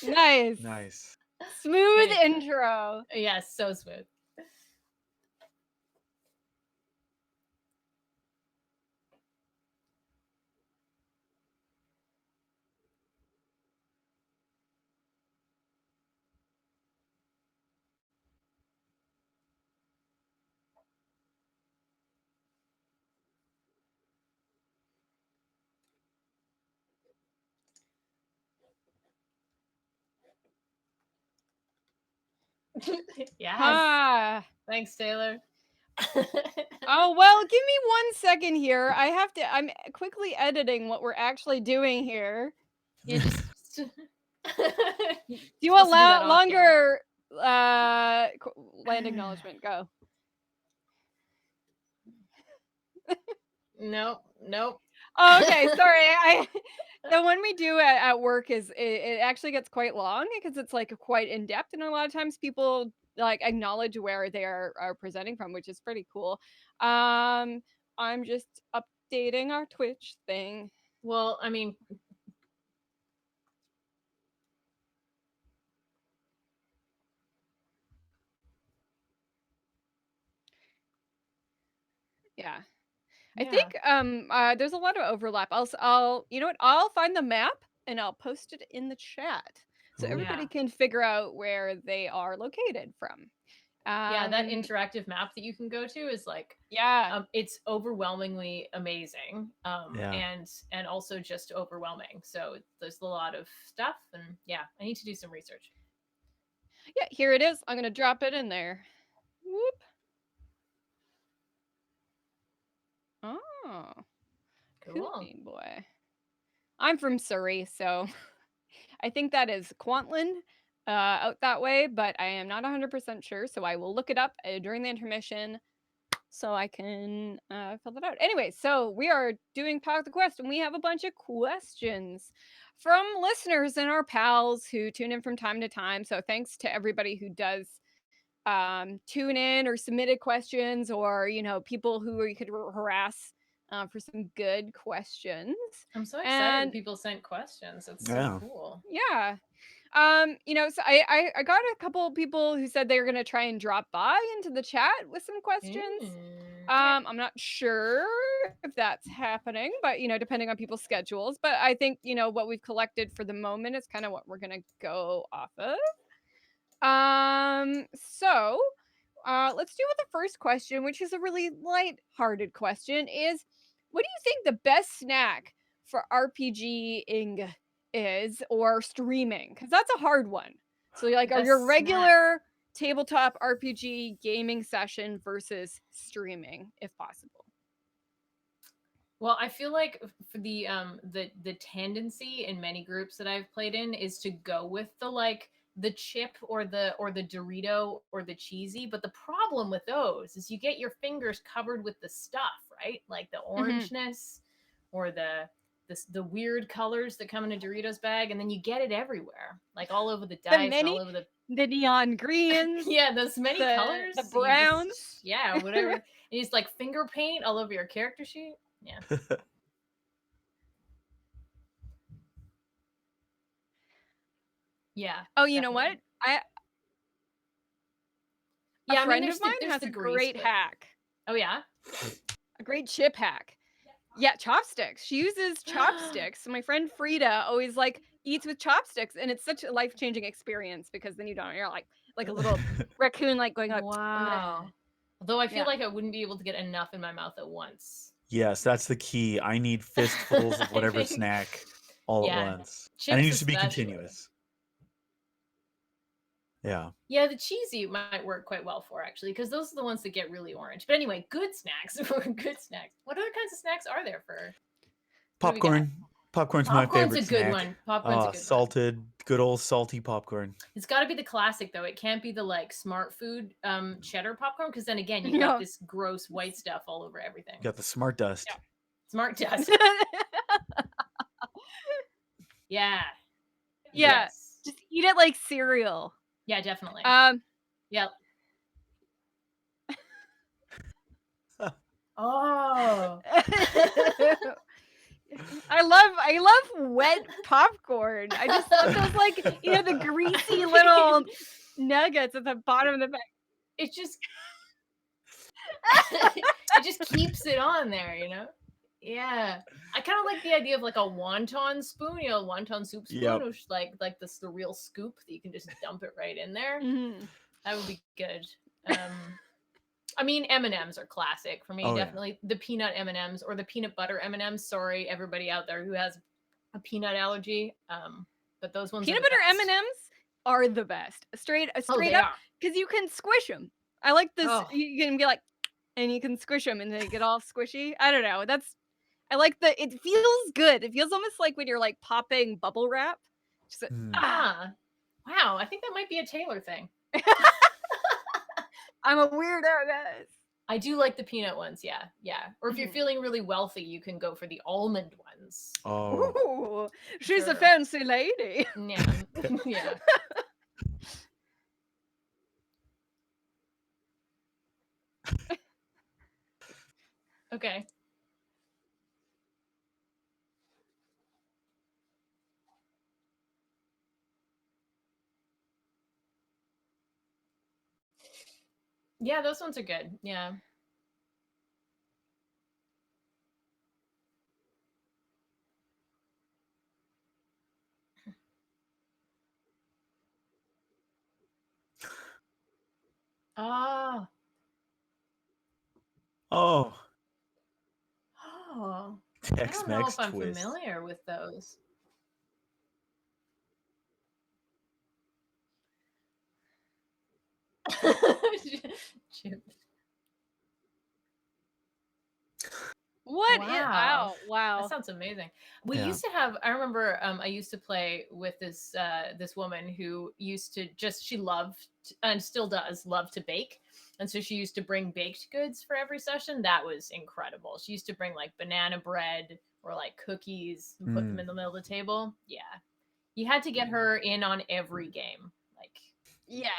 Nice. Nice. Smooth Good. intro. Yes, so smooth. Yes. Huh. Thanks, Taylor. Oh, well, give me 1 second here. I'm quickly editing what we're actually doing here. You just Do you supposed to do that allow off camera. longer land acknowledgement? Go. Nope. Oh, okay, sorry. The one we do at work is it actually gets quite long because it's like quite in depth, and a lot of times people like acknowledge where they are presenting from, which is pretty cool. I'm just updating our Twitch thing. Well, I mean, Yeah. I yeah. think there's a lot of overlap. I'll you know what? I'll find the map and I'll post it in the chat so Ooh. everybody Yeah. can figure out where they are located from. Yeah, that interactive map that you can go to is like Yeah. it's overwhelmingly amazing. Yeah. And also just overwhelming. So there's a lot of stuff, and yeah, I need to do some research. Yeah, here it is. I'm gonna drop it in there. Whoop. Oh, Cool. Kootenai boy. I'm from Surrey, so I think that is Kwantland out that way, but I am not 100% sure, so I will look it up during the intermission so I can fill that out. Anyway, so we are doing Pop the Quest, and we have a bunch of questions from listeners and our pals who tune in from time to time. So thanks to everybody who does tune in or submitted questions, or people who we could harass for some good questions. I'm so excited And that people sent questions. It's Yeah. so cool. yeah. So I got a couple of people who said they were gonna try and drop by into the chat with some questions. Okay. I'm not sure if that's happening, but depending on people's schedules. But I think what we've collected for the moment is kind of what we're gonna go off of. So let's do with the first question, which is a really light-hearted question. Is what do you think the best snack for RPGing is, or streaming? Because that's a hard one. So like, are Best your snack. regular tabletop RPG gaming session versus streaming, if possible? Well, I feel like for the tendency in many groups that I've played in is to go with the chip or the Dorito or the cheesy, but the problem with those is you get your fingers covered with the stuff, right? Like the orangeness or the weird colors that come in a Doritos bag, and then you get it everywhere, like all over the dice and all over the neon greens. yeah, there's many colors. The so you just- browns. yeah, whatever. And it's like finger paint all over your character sheet. Yeah. Yeah. Oh, you know what? definitely. A Yeah, I mean, friend there's of mine there's has a degrees, great but- hack. Oh yeah. A great chip hack. Yeah, chopsticks. She uses chopsticks. So my friend Frida always eats with chopsticks, and it's such a life-changing experience because then you're like a little raccoon going like Wow. Although I feel Yeah. like I wouldn't be able to get enough in my mouth at once. Yes, that's the key. I need fistfuls of whatever think- snack all Yeah. at once. And it Chips needs to be especially. continuous. Yeah. Yeah, the cheesy might work quite well for actually, because those are the ones that get really orange. But anyway, good snacks. Good snacks. What other kinds of snacks are there for? What do we got? Popcorn. Popcorn's my Popcorn's favorite a good snack. one. Popcorn's a good one. Salted, good old salty popcorn. It's got to be the classic though. It can't be the smart food cheddar popcorn, because then again you No. got this gross white stuff all over everything. You got the smart dust. Yeah. Smart dust. Yeah. Yeah. Yes. Just eat it like cereal. Yeah, definitely. Yep. Oh. I love wet popcorn. I just love those like the greasy little nuggets at the bottom of the bag. It just it just keeps it on there, Yeah. I kind of like the idea of like a wonton spoon, wonton soup spoon, Yep. which like this the real scoop that you can just dump it right in there. Mhm. That would be good. I mean, M&Ms are classic for me. Oh, yeah. Definitely the peanut M&Ms or the peanut butter M&Ms. Sorry, everybody out there who has a peanut allergy. But those ones Peanut are the butter best. M&Ms are the best. Straight they up are. because you can squish them. I like this. Oh. You can be like, and you can squish them and they get all squishy. I don't know. I like it feels good. It feels almost like when you're like popping bubble wrap. Just like, Wow, I think that might be a Taylor thing. I'm a weirdo, guys. I do like the peanut ones, yeah. Or if you're Mhm. feeling really wealthy, you can go for the almond ones. Oh. Ooh, she's a Sure. fancy lady. Yeah, yeah. Okay. Yeah, those ones are good. Yeah. Oh. Oh. Oh. I don't know Tex-Mex if I'm twist. familiar with those. Chip. What? Wow. Wow. That sounds amazing. We Yeah. used to have, I remember I used to play with this woman who used to she loved and still does love to bake. And so she used to bring baked goods for every session. That was incredible. She used to bring like banana bread or like cookies and put them in the middle of the table. Yeah. You had to get her in on every game. Like, Yeah.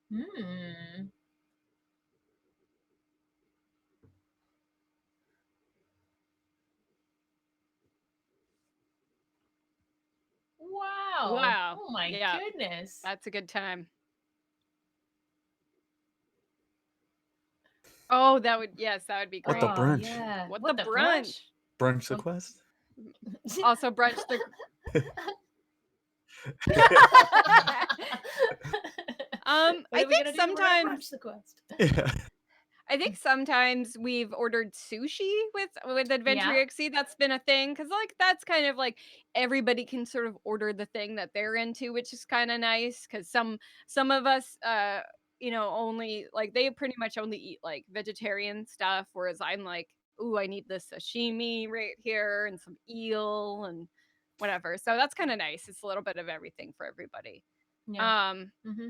hmm. Wow. Wow. Oh my Yeah. goodness. That's a good time. Oh, that would be What great. the brunch? Yeah. What the brunch? Brunch the quest? Also brunch the I think sometimes Yeah. I think sometimes we've ordered sushi with Adventure Yeah. EXE. That's been a thing because like that's kind of like everybody can sort of order the thing that they're into, which is kind of nice because some of us only like they pretty much only eat like vegetarian stuff, whereas I'm like, ooh, I need this sashimi right here and some eel and whatever. So that's kind of nice. It's a little bit of everything for everybody. Yeah. Mm-hmm.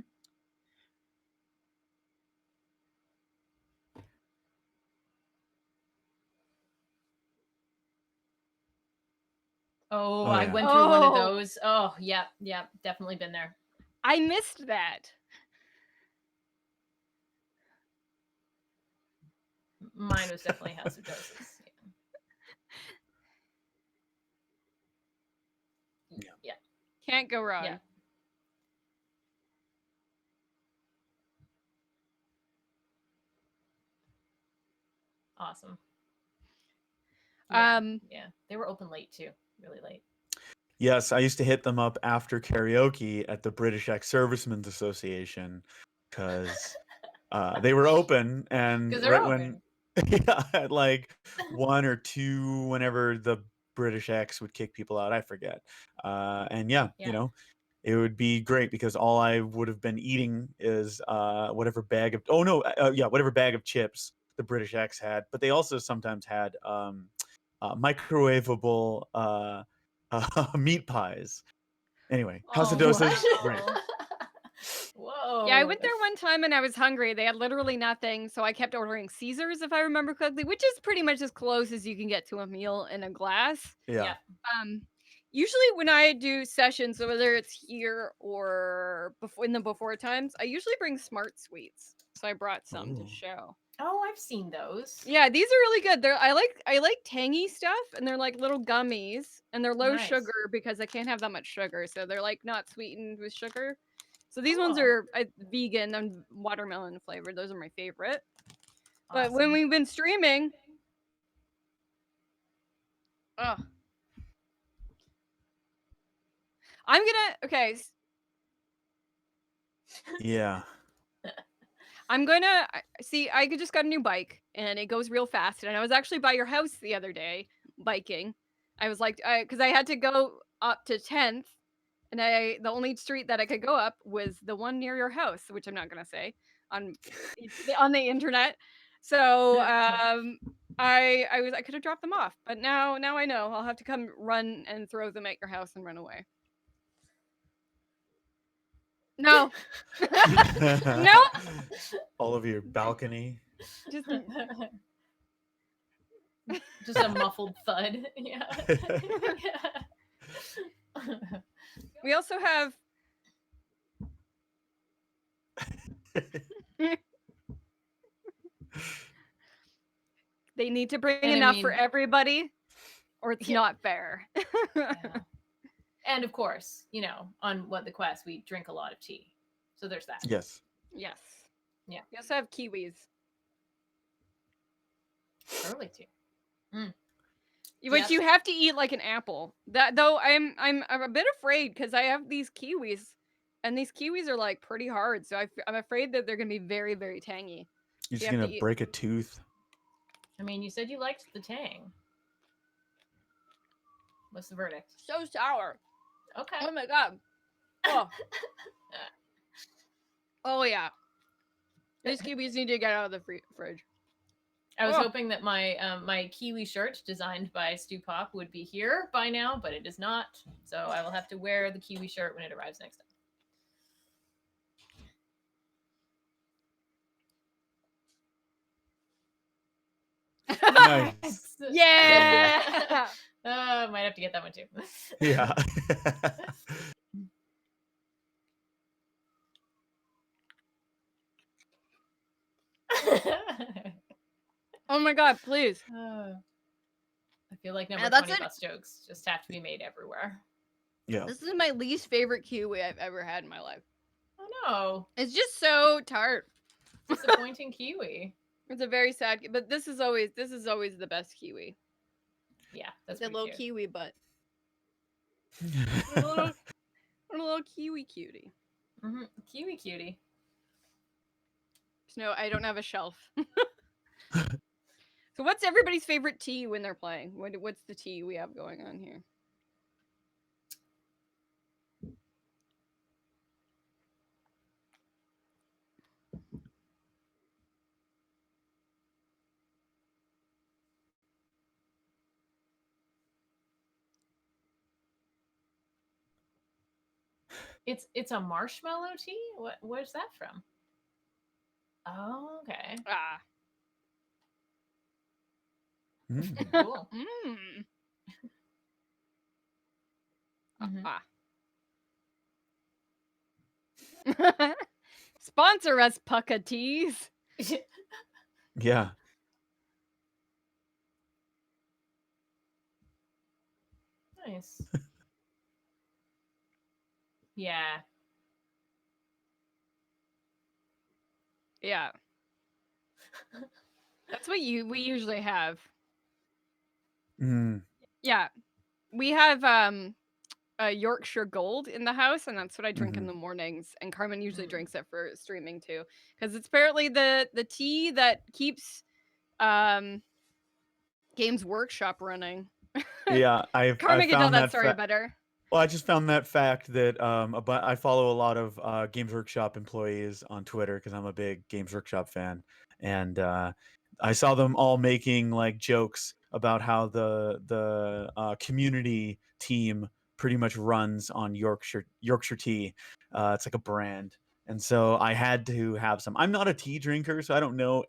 Oh, Oh, I yeah. went through one of Oh. those. Oh, yeah, definitely been there. I missed that. Mine was definitely House of Doses. Yeah. Can't go wrong. Yeah. Awesome. Yeah. Yeah. They were open late too. Really late. Yes, I used to hit them up after karaoke at the British Ex-Servicemen's Association because they were open and 'Cause they're right open. when at like 1 or 2 whenever the British Ex would kick people out, I forget. And yeah, Yeah. it would be great because all I would have been eating is whatever bag of whatever bag of chips the British Ex had. But they also sometimes had microwavable meat pies. Anyway, House of Oh, Doses, great. wow. Whoa. Yeah, I went there one time and I was hungry. They had literally nothing, so I kept ordering Caesars if I remember correctly, which is pretty much as close as you can get to a meal in a glass. Yeah. Usually when I do sessions, so whether it's here or in the before times, I usually bring Smart Sweets. So I brought some to Ooh. show. Oh, I've seen those. Yeah, these are really good. I like tangy stuff, and they're like little gummies, and they're low Nice. sugar because I can't have that much sugar, so they're like not sweetened with sugar. So these ones Oh. are vegan and watermelon flavored. Those are my favorite. But when Awesome. we've been streaming, I'm gonna Yeah. I'm gonna see. I just got a new bike, and it goes real fast. And I was actually by your house the other day biking. I was like, because I had to go up to 10th, and the only street that I could go up was the one near your house, which I'm not gonna say on the internet. So I could have dropped them off, but now I know I'll have to come run and throw them at your house and run away. No. No. All over your balcony. Just Just a muffled thud. Yeah. we also have they need to bring enough for everybody, or it's not fair. Yeah. And of course, on What the Quest, we drink a lot of tea. So there's that. Yes. Yes. Yeah. We also have kiwis. Early tea. Which you have to eat like an apple. That though I'm a bit afraid because I have these kiwis, and these kiwis are like pretty hard. So I'm afraid that they're gonna be very, very tangy. You're just gonna break a tooth. I mean, you said you liked the tang. What's the verdict? So sour. Okay. Oh my god. Oh. Oh yeah. These kiwis need to get out of the fridge. I was hoping that my my kiwi shirt designed by Stu Pop would be here by now, but it is not. So I will have to wear the kiwi shirt when it arrives next time. Nice. Yeah. Might have to get that one too. Yeah. Oh my god, please. I feel like number 20 bus jokes just have to be made everywhere. Yeah. This is my least favorite kiwi I've ever had in my life. Oh no. It's just so tart. Disappointing kiwi. It's a very sad, but this is always the best kiwi. Yeah, that's a little cute. kiwi butt. a little kiwi cutie. Mm-hmm. Kiwi cutie. No, I don't have a shelf. So what's everybody's favorite tea when they're playing? What's the tea we have going on here? It's a marshmallow tea? Where's that from? Oh, okay. Ah. Cool. Ah. Sponsor us, Pucka Teas. Yeah. Nice. Yeah. Yeah. That's what we usually have. Yeah. We have a Yorkshire Gold in the house, and that's what I drink in the mornings. And Carmen usually drinks it for streaming too, because it's apparently the tea that keeps Games Workshop running. Yeah, Carmen can tell that story better. Well, I just found that fact that I follow a lot of Games Workshop employees on Twitter because I'm a big Games Workshop fan, and I saw them all making like jokes about how the community team pretty much runs on Yorkshire tea. It's like a brand, and so I had to have some. I'm not a tea drinker, so I don't know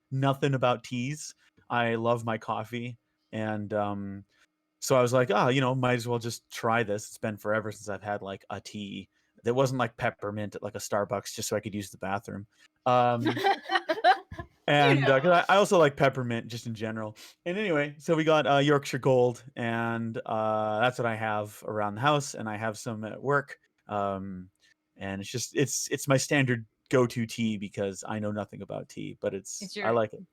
nothing about teas. I love my coffee, and So I was like, oh, might as well just try this. It's been forever since I've had like a tea that wasn't like peppermint at like a Starbucks just so I could use the bathroom. And 'cause I also like peppermint just in general. And anyway, so we got Yorkshire Gold, and that's what I have around the house, and I have some at work. And it's my standard go-to tea because I know nothing about tea, but It's I your like it.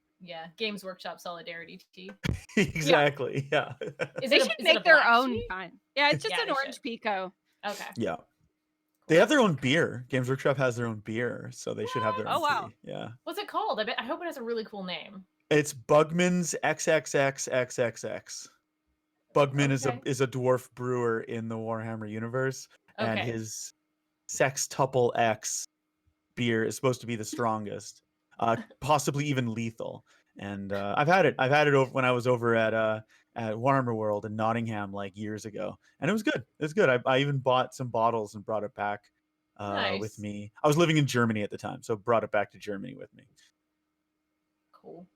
Games Workshop Solidarity tea. Exactly. Yeah. Is They it should is it a make their black own tea? kind. Yeah, it's just Yeah, an they orange should. pico. Okay. Yeah. They have their own beer. Games Workshop has their own beer, so they should have their Oh, own wow. tea. Yeah. What's it called? I hope it has a really cool name. It's Bugman's XXXXXX. Bugman Okay. is a dwarf brewer in the Warhammer universe, and Okay. his Sextuple X beer is supposed to be the strongest, possibly even lethal. And I've had it. I've had it over when I was over at Warhammer World in Nottingham like years ago, and it was good. It was good. I even bought some bottles and brought it back with Nice. me. I was living in Germany at the time, so brought it back to Germany with me. Cool.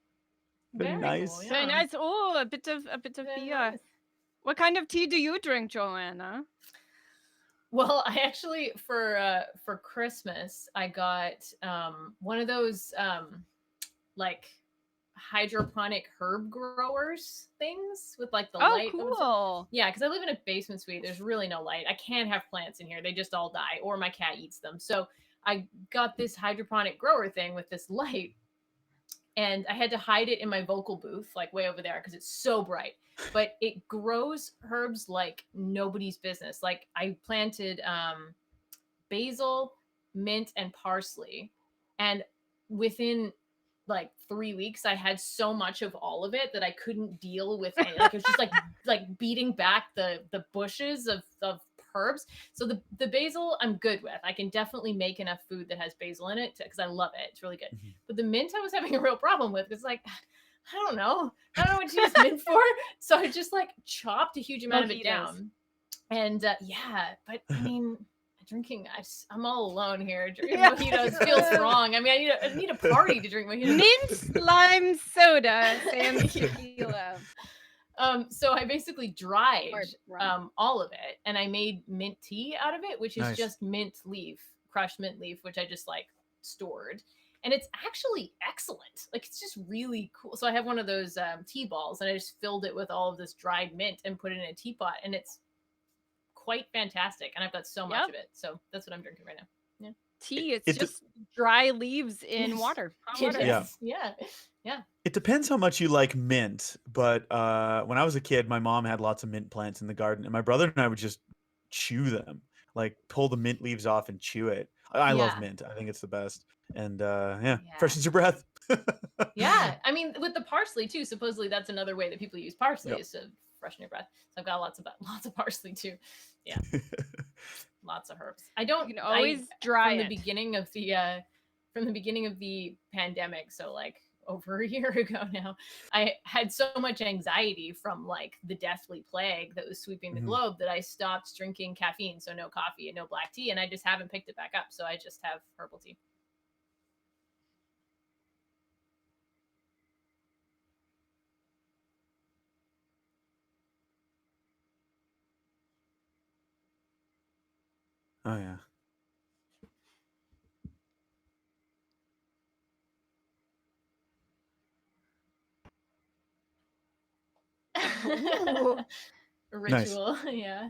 Very Very nice. cool. Very Yeah. nice. Oh, a bit of Very beer. nice. What kind of tea do you drink, Joanna? Well, I actually for Christmas I got one of those like hydroponic herb growers things with like the Oh, light. cool. Yeah, because I live in a basement suite. There's really no light. I can't have plants in here. They just all die, or my cat eats them. So I got this hydroponic grower thing with this light, and I had to hide it in my vocal booth, like way over there, because it's so bright. But it grows herbs like nobody's business. Like I planted basil, mint, and parsley, and within like 3 weeks, I had so much of all of it that I couldn't deal with any. Like it was just like beating back the bushes of herbs. So the basil I'm good with. I can definitely make enough food that has basil in it because I love it. It's really good. But the mint I was having a real problem with because like I don't know what to use mint for. So I just like chopped a huge amount of it Mojitos. down. And yeah, but I mean, drinking, I'm all alone here. Drinking Yeah. mojitos feels wrong. I mean, I need a party to drink mojitos. Mint lime soda, sans tequila. So I basically dried Or rum. all of it, and I made mint tea out of it, which is Nice. just mint leaf, crushed mint leaf, which I just like stored. And it's actually excellent. Like it's just really cool. So I have one of those tea balls, and I just filled it with all of this dried mint and put it in a teapot, and it's quite fantastic. And I've got so much Yep. of it. So that's what I'm drinking right now. Tea, it's It de- just dry leaves in water. Hot It water. is. Yeah. Yeah. It depends how much you like mint, but when I was a kid, my mom had lots of mint plants in the garden, and my brother and I would just chew them, like pull the mint leaves off and chew it. I love Yeah. mint. I think it's the best. And yeah, Yeah. freshens your breath. Yeah. I mean, with the parsley too, supposedly that's another way that people use parsley Yep. is to freshen your breath. So I've got lots of parsley too. Yeah. Lots of herbs. I don't You can always dry from the it. beginning of the pandemic, so like over a year ago now, I had so much anxiety from like the deathly plague that was sweeping the Mhm. globe that I stopped drinking caffeine, so no coffee and no black tea, and I just haven't picked it back up. So I just have herbal tea. Oh yeah. Ooh. A ritual. Yeah.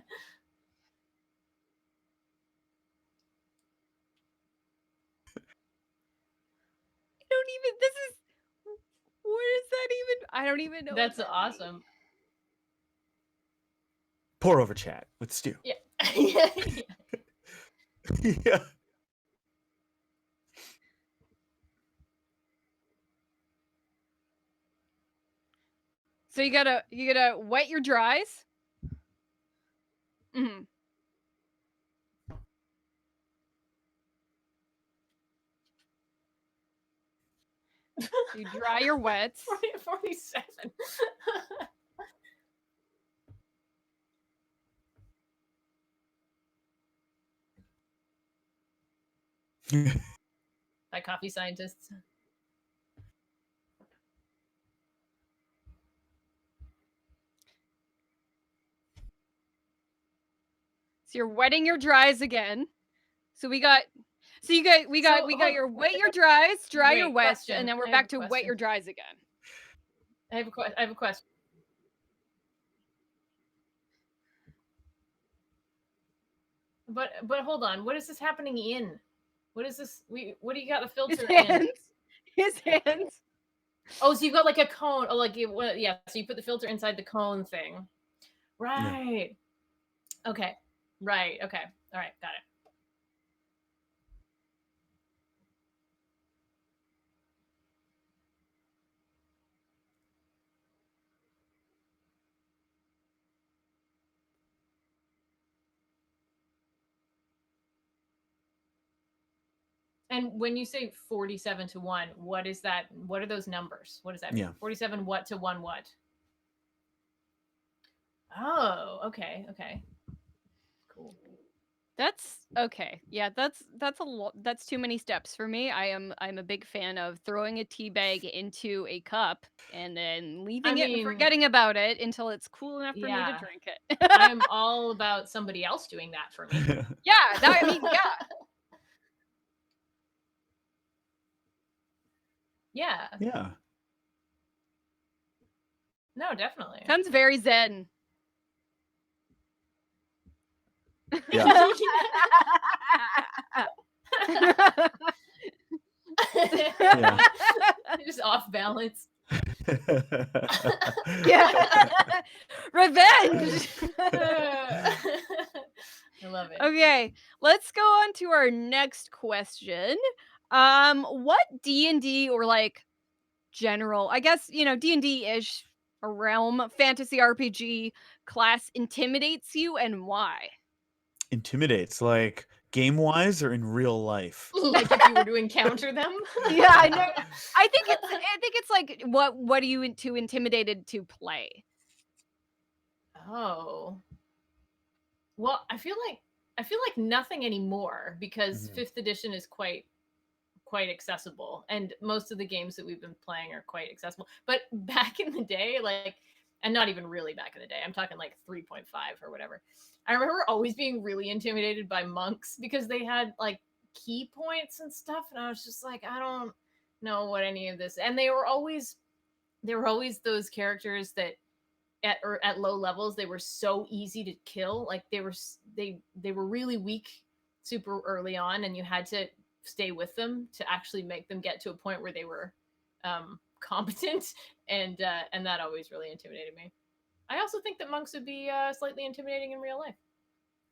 I don't even. This is. What is that even? I don't even know. That's what that awesome. Pour over chat with Stu. Yeah. Yeah. Yeah. So you gotta wet your dries. Mm-hmm. You dry your wets. 47. By coffee scientists. So you're wetting your dries again. So we got your wet your dries, dry your Wait, wets, question. and then we're I have back a to wet question. your dries again. I have a question. But hold on. What is this happening in? What is this? What do you got the filter in? His hands. Oh, so you got like a cone. Oh, like yeah. So you put the filter inside the cone thing. Right. Yeah. Okay. Right. Okay. All right. Got it. And when you say 47 to 1, what is that? What are those numbers? What does that mean? 47 what to 1 what? Oh, okay. Okay. Cool. That's okay. Yeah, that's a lot. That's too many steps for me. I'm a big fan of throwing a tea bag into a cup and then leaving it and forgetting about it until it's cool enough for me to drink it. I'm all about somebody else doing that for me. Yeah, I mean, yeah. Yeah. Yeah. No, definitely. Sounds very zen. Yeah. Yeah. Just off balance. Yeah. Revenge. I love it. Okay, let's go on to our next question. What D&D or like general, I guess, D&D-ish, a realm, fantasy RPG class intimidates you and why? Intimidates, like game-wise or in real life? Like if you were to encounter them? Yeah, I know. I think it's like what are you too intimidated to play? Oh. Well, I feel like nothing anymore because 5th edition is quite accessible, and most of the games that we've been playing are quite accessible. But back in the day, like, and not even really back in the day, I'm talking like 3.5 or whatever. I remember always being really intimidated by monks because they had like key points and stuff, and I was just like, I don't know what any of this. And they were always those characters that at low levels they were so easy to kill. Like they were really weak super early on, and you had to stay with them to actually make them get to a point where they were competent, and that always really intimidated me. I also think that monks would be slightly intimidating in real life.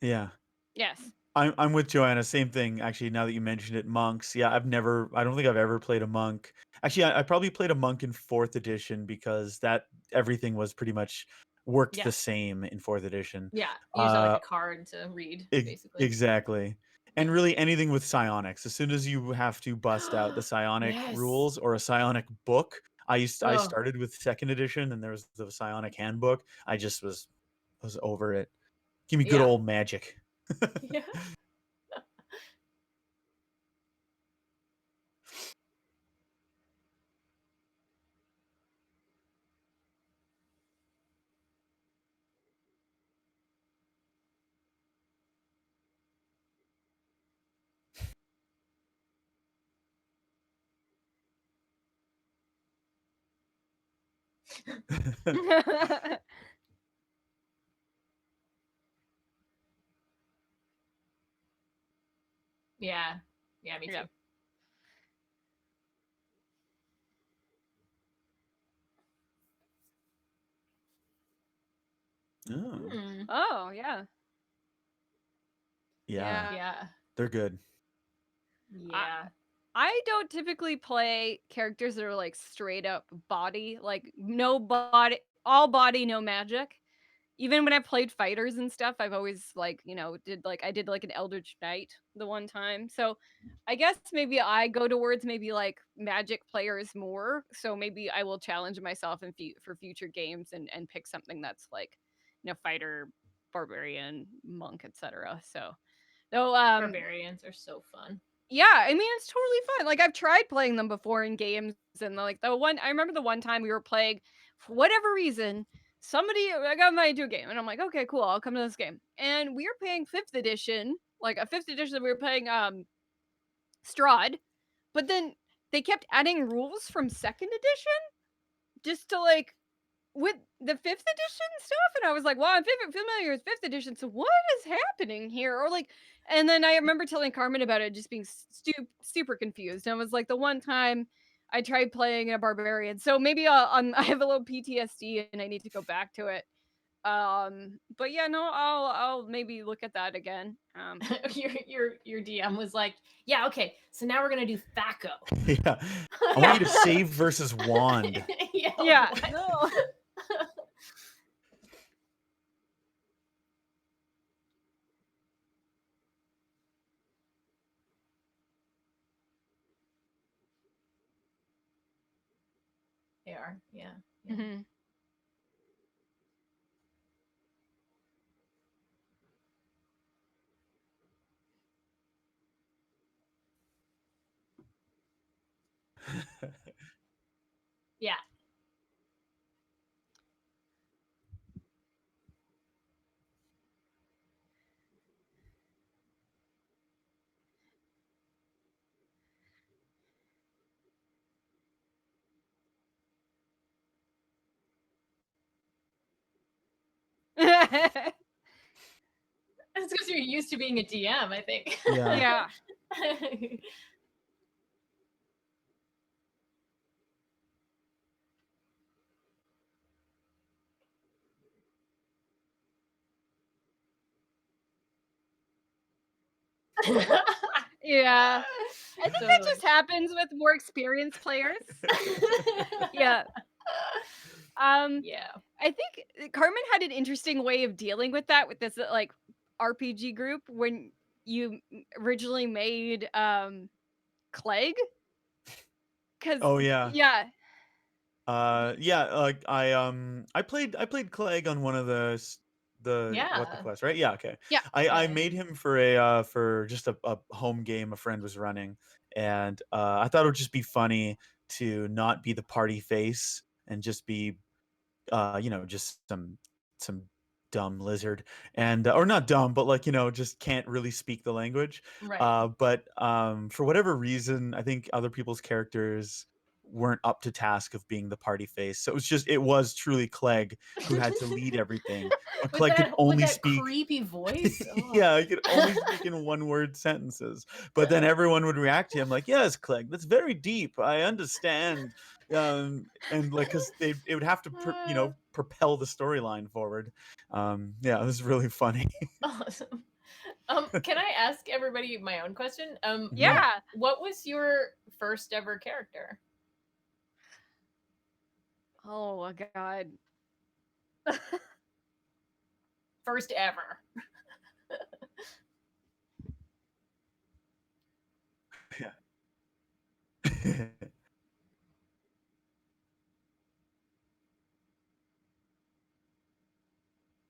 Yeah. Yes. I'm with Joanna. Same thing, actually. Now that you mentioned it, monks. Yeah, I don't think I've ever played a monk. Actually, I probably played a monk in 4th edition because everything was pretty much worked the same in 4th edition. Yeah, you just have like a card to read, basically. Exactly. And really anything with psionics. As soon as you have to bust out the psionic rules or a psionic book, I started with 2nd edition, and there was the psionic handbook. I just was over it. Give me good old magic. Yeah. Yeah. Yeah, me too. Yeah. Oh, yeah. Yeah. Yeah. They're good. Yeah. I don't typically play characters that are like straight up body, like no body, all body, no magic. Even when I played fighters and stuff, I've always like, I did like an Eldritch Knight the one time. So I guess maybe I go towards maybe like magic players more. So maybe I will challenge myself for future games and pick something that's like, fighter, barbarian, monk, etc. So, though, Barbarians are so fun. yeah, I mean, it's totally fun. Like I've tried playing them before in games, and like I remember the one time we were playing, for whatever reason, I got invited to a game, and I'm like, okay, cool, I'll come to this game. And we were playing 5th edition, like a 5th edition. We were playing Strahd, but then they kept adding rules from 2nd edition just to like with the 5th edition stuff, and I was like, well, I'm familiar with 5th edition, so what is happening here? Or like, and then I remember telling Carmen about it, just being super confused. And it was like the one time I tried playing a barbarian, so maybe I have a little PTSD and I need to go back to it. But yeah, no, I'll maybe look at that again. Your DM was like, yeah, okay, so now we're gonna do Thaco. Yeah, I want you to save versus wand. Yeah. what? No. They are, yeah. Mhm. Yeah. It's because you're used to being a DM, I think. Yeah. Yeah. Yeah. I think that just happens with more experienced players. Yeah. Yeah. I think Carmen had an interesting way of dealing with that with this like RPG group when you originally made Clegg. Oh yeah. Yeah. Yeah, like I played Clegg on one of the What the Yeah. Quest, right? Yeah, okay. Yeah. I Yeah. made him for a for just a home game a friend was running, and I thought it would just be funny to not be the party face and just be just some dumb lizard, and or not dumb, but like just can't really speak the language. Right. But for whatever reason, I think other people's characters weren't up to task of being the party face, so it was truly Clegg who had to lead everything. But With Clegg could that only speak. creepy voice. Yeah, I could only speak in one-word sentences. But then everyone would react to him like, "Yes, Clegg, that's very deep. I understand." And like, because it would have to propel the storyline forward. Yeah, it was really funny. Awesome. Can I ask everybody my own question? Yeah. What was your first ever character? Oh my god. First ever. Yeah.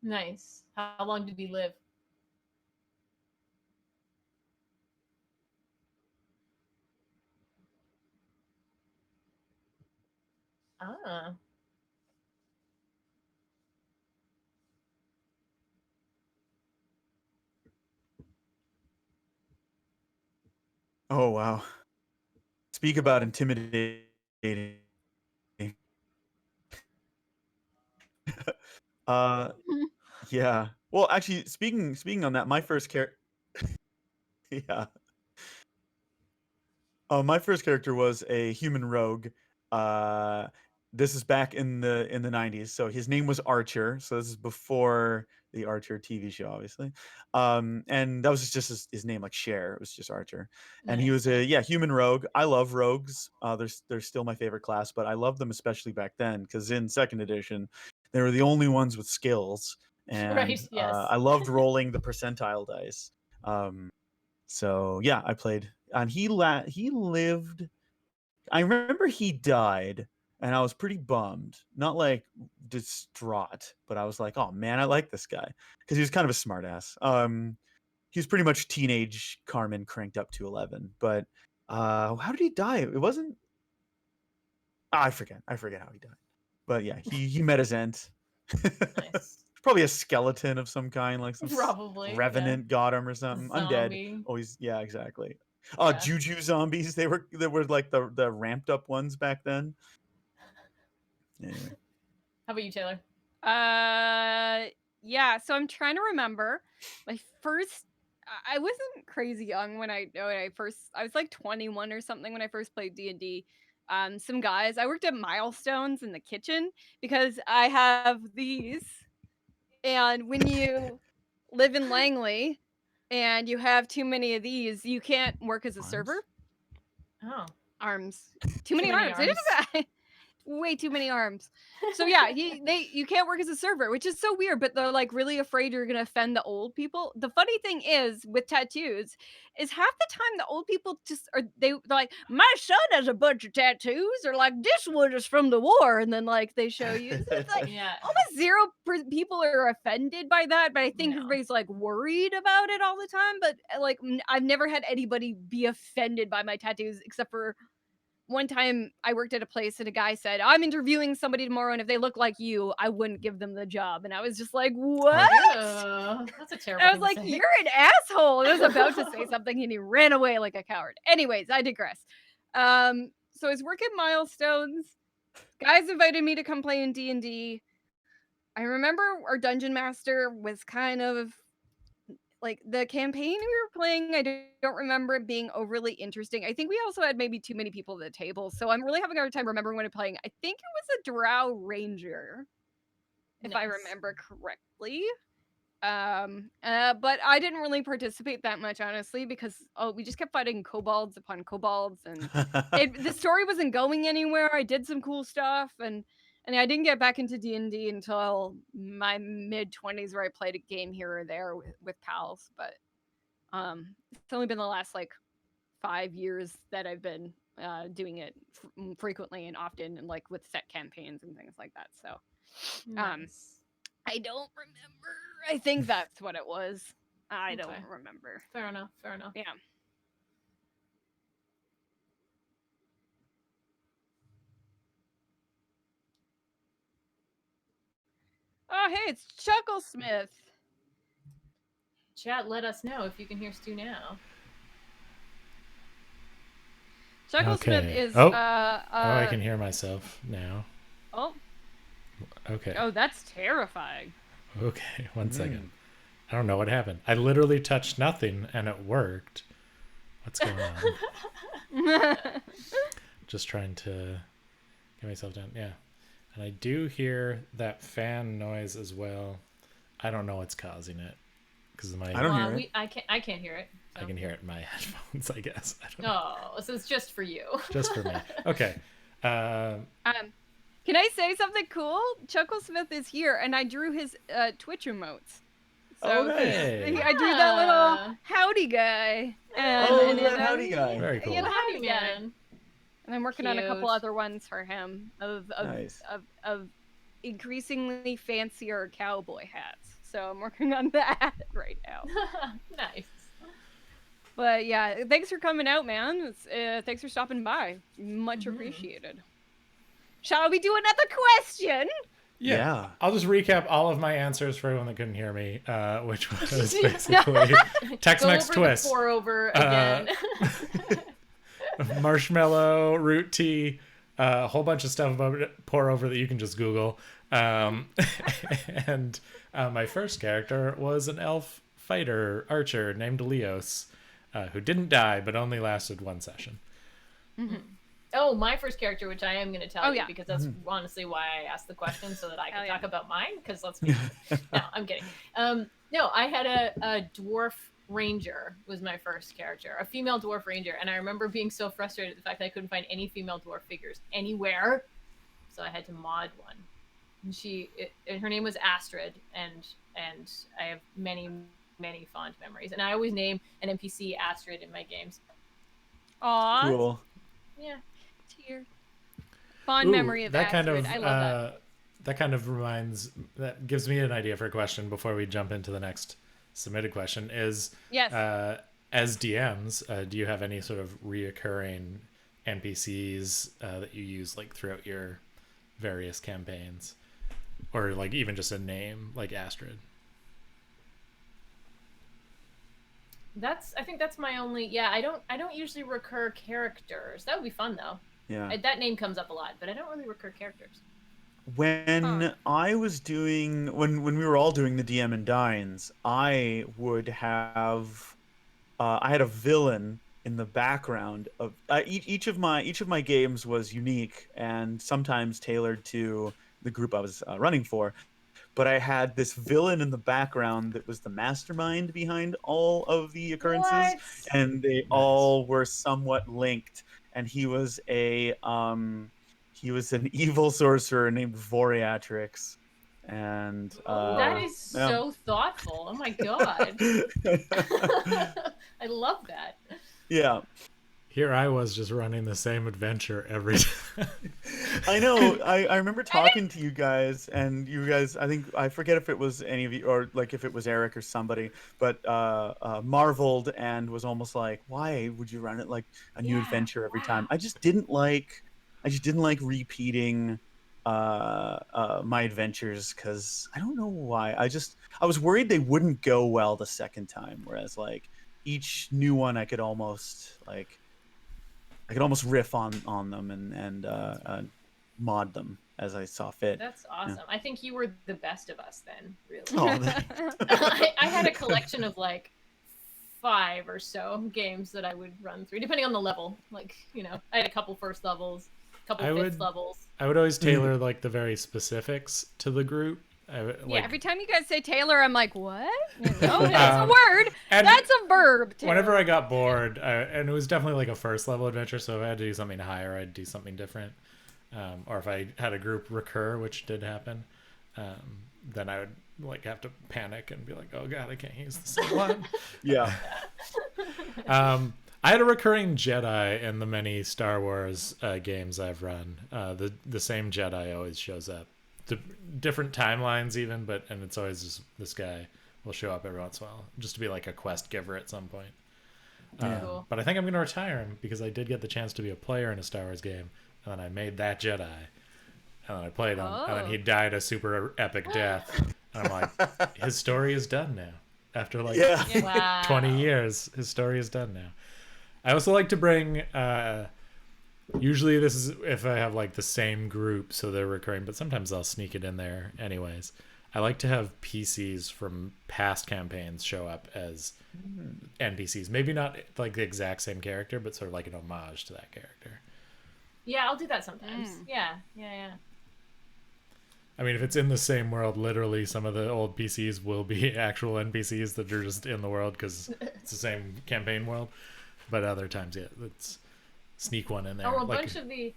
Nice. How long did he live? Ah. Oh wow. Speak about intimidating. uh yeah. Well, actually, speaking on that, my first character. Yeah. My first character was a human rogue. Uh, this is back in the 90s. So his name was Archer. So this is before the Archer TV show, obviously. And that was just his name, like Cher. It was just Archer, and he Nice. was a human rogue. I love rogues. They're still my favorite class, but I love them especially back then because in 2nd edition, they were the only ones with skills, and Right, yes. I loved rolling the percentile dice. So yeah, I played, and he lived. I remember he died, and I was pretty bummed. Not like distraught, but I was like, "Oh man, I like this guy," because he was kind of a smartass. He was pretty much teenage Carmen cranked up to 11. But how did he die? It wasn't. I forget. I forget how he died. But yeah, he met his end. Nice. Probably a skeleton of some kind, like some Probably. revenant got him or something. Undead. Zombie. Always, yeah, exactly. Yeah. Juju zombies. They were like the ramped up ones back then. Anyway. How about you, Taylor? Yeah, so I'm trying to remember my first. I wasn't crazy young when I first. I was like 21 or something when I first played D&D. Some guys. I worked at Milestones in the kitchen because I have these, and when you live in Langley and you have too many of these, you can't work as a server. Oh. Arms. Too many arms. Way too many arms. So yeah, you can't work as a server, which is so weird, but they're like really afraid you're gonna offend the old people. The funny thing is with tattoos is half the time the old people just are they're like, my son has a bunch of tattoos, or like this one is from the war, and then like they show you. So it's like Yeah. almost zero people are offended by that, but I think No. everybody's like worried about it all the time. But like I've never had anybody be offended by my tattoos except for one time I worked at a place and a guy said, I'm interviewing somebody tomorrow, and if they look like you, I wouldn't give them the job. And I was just like, what? That's a terrible I was thing like, to say. you're an asshole. I was about to say something and he ran away like a coward. Anyways, I digress. So I was working Milestones. Guys invited me to come play in D&D. I remember our dungeon master was kind of like the campaign we were playing. I don't remember it being overly interesting. I think we also had maybe too many people at the table, so I'm really having a hard time remembering what I'm playing. I think it was a Drow Ranger, if I remember correctly. But I didn't really participate that much, honestly, because we just kept fighting kobolds upon kobolds, and the story wasn't going anywhere. I did some cool stuff, and I didn't get back into D&D until my mid-20s, where I played a game here or there with pals. But it's only been the last like 5 years that I've been doing it frequently and often, and like with set campaigns and things like that. So Nice. I don't remember. I think that's what it was. I don't Okay. remember. Fair enough. Yeah. Oh, hey, it's Chucklesmith. Chat, let us know if you can hear Stu now. Chucklesmith Okay. is I can hear myself now. Oh. Okay. Oh, that's terrifying. Okay, one second. I don't know what happened. I literally touched nothing and it worked. What's going on? Just trying to get myself down. Yeah. And I do hear that fan noise as well. I don't know what's causing it. Because my I don't hear it. I can't hear it. So. I can hear it in my headphones, I guess. I don't know. So it's just for you. Just for me. Okay. Can I say something cool? Chucklesmith is here, and I drew his Twitch emotes. So nice. I drew that little howdy guy. And howdy guy. Very cool. Yeah, the howdy man. And I'm working on a couple other ones for him of increasingly fancier cowboy hats. So I'm working on that right now. Nice. But yeah, thanks for coming out, man. Thanks for stopping by. Much appreciated. Shall we do another question? Yeah. I'll just recap all of my answers for everyone that couldn't hear me, which was basically Tex-Mex twist. Pour over again. Marshmallow, root tea, a whole bunch of stuff about pour over that you can just Google. And my first character was an elf fighter archer named Leos, who didn't die but only lasted one session. Mm-hmm. Oh, my first character, which I am going to tell you, because that's honestly why I asked the question, so that I can talk about mine, because let's be honest. No, I'm kidding. No, I had a dwarf ranger was my first character, a female dwarf ranger, and I remember being so frustrated at the fact that I couldn't find any female dwarf figures anywhere, so I had to mod one. And her name was Astrid, and I have many fond memories, and I always name an NPC Astrid in my games. Aww. Cool. Yeah. Tear. Fond memory of that Astrid. I love that. That kind of gives me an idea for a question before we jump into the next submitted question. Is yes. As DMs, do you have any sort of reoccurring NPCs that you use like throughout your various campaigns? or like even just a name like Astrid. I think that's my only. Yeah, I don't usually recur characters. That would be fun though. Yeah. That name comes up a lot, but I don't really recur characters. When I was doing when we were all doing the DM and Dines, I would have I had a villain in the background of each of my games was unique and sometimes tailored to the group I was running for. But I had this villain in the background that was the mastermind behind all of the occurrences, What? and they all were somewhat linked. And he was an evil sorcerer named Voriatrix, and That is yeah. so thoughtful. Oh my god. I love that. Yeah. Here I was just running the same adventure every time. I know. I remember talking to you guys, and you guys, I forget if it was any of you or like if it was Eric or somebody, but marveled and was almost like, why would you run it like a new adventure every time? I just didn't like repeating my adventures because I don't know why. I was worried they wouldn't go well the second time, whereas like each new one I could almost riff on them and mod them as I saw fit. That's awesome. I think you were the best of us then, really. Oh, I had a collection of like 5 or so games that I would run through, depending on the level. Like, you know, I had a couple first levels, a couple fifth levels. I would always tailor like the very specifics to the group. Yeah, every time you guys say Taylor, I'm like, what? No, that's a word. and That's a verb. Taylor. Whenever I got bored, and it was definitely like a first level adventure, so if I had to do something higher, I'd do something different. Or if I had a group recur, which did happen, then I would like have to panic and be like, oh god, I can't use the same one. Yeah. I had a recurring Jedi in the many Star Wars games I've run. The same Jedi always shows up. Different timelines even, and it's always just this guy will show up every once in a while just to be like a quest giver at some point. Cool. But I think I'm going to retire him because I did get the chance to be a player in a Star Wars game, and then I made that Jedi, and then I played him, and then he died a super epic death. And I'm like, his story is done now. After like Wow. 20 years, his story is done now. I also like to bring usually this is if I have like the same group, so they're recurring, but sometimes I'll sneak it in there anyways. I like to have PCs from past campaigns show up as NPCs. Maybe not like the exact same character, but sort of like an homage to that character. Yeah, I'll do that sometimes. Yeah. I mean, if it's in the same world, literally some of the old PCs will be actual NPCs that are just in the world because it's the same campaign world. But other times, yeah, let's sneak one in there. Oh, bunch of the...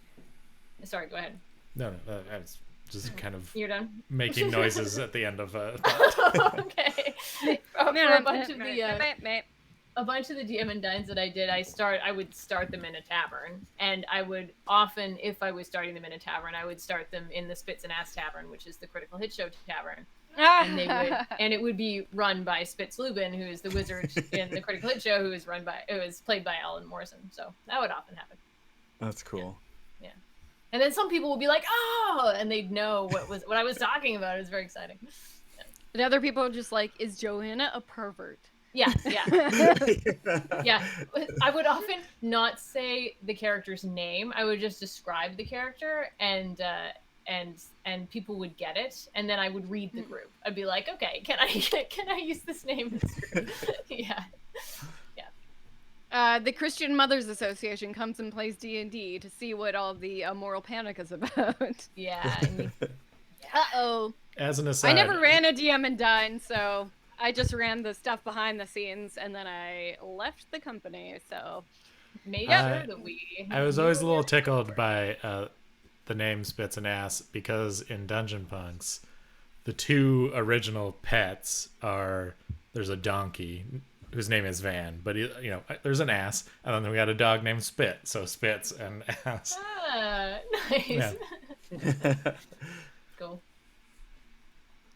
Sorry, go ahead. No, I was just kind of You're done? making noises at the end of Okay. For a bunch of the DM and Dines that I did, I would start them in a tavern, and I would often, if I was starting them in a tavern, I would start them in the Spits and Ass Tavern, which is the Critical Hit Show tavern. And it would be run by Spitz Lubin, who is the wizard in the Critical Hit Show, who is played by Alan Morrison. So that would often happen. That's cool. Yeah. And then some people would be like, "Oh," and they'd know what I was talking about. It was very exciting. Yeah. And other people are just like, is Joanna a pervert? Yeah. Yeah. I would often not say the character's name. I would just describe the character, and people would get it, and then I would read the group. I'd be like, okay, can I use this name in this group? Yeah. The Christian Mothers Association comes and plays D&D to see what all the moral panic is about. Yeah. Uh-oh. As an aside, I never ran a DM and Dine, so I just ran the stuff behind the scenes, and then I left the company, so... Made sure that we... I was always a little tickled by the name Spits and Ass, because in Dungeon Punks, the 2 original pets are... There's a donkey whose name is Van, but there's an ass, and then we got a dog named Spit, so Spits and Ass. Ah, nice. Yeah. Cool.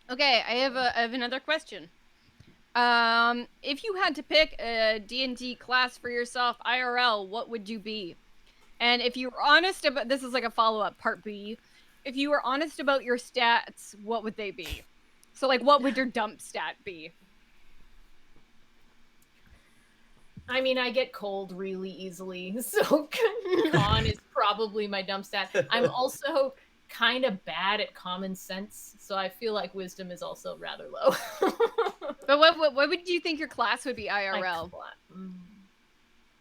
Okay, I have another question. If you had to pick a D&D class for yourself IRL, what would you be? And if you're honest about this, is like a follow-up part B. if you were honest about your stats, what would they be? So like, what would your dump stat be? I mean, I get cold really easily, so con is probably my dump stat. I'm also kind of bad at common sense, so I feel like wisdom is also rather low. But what would you think your class would be My IRL? mm,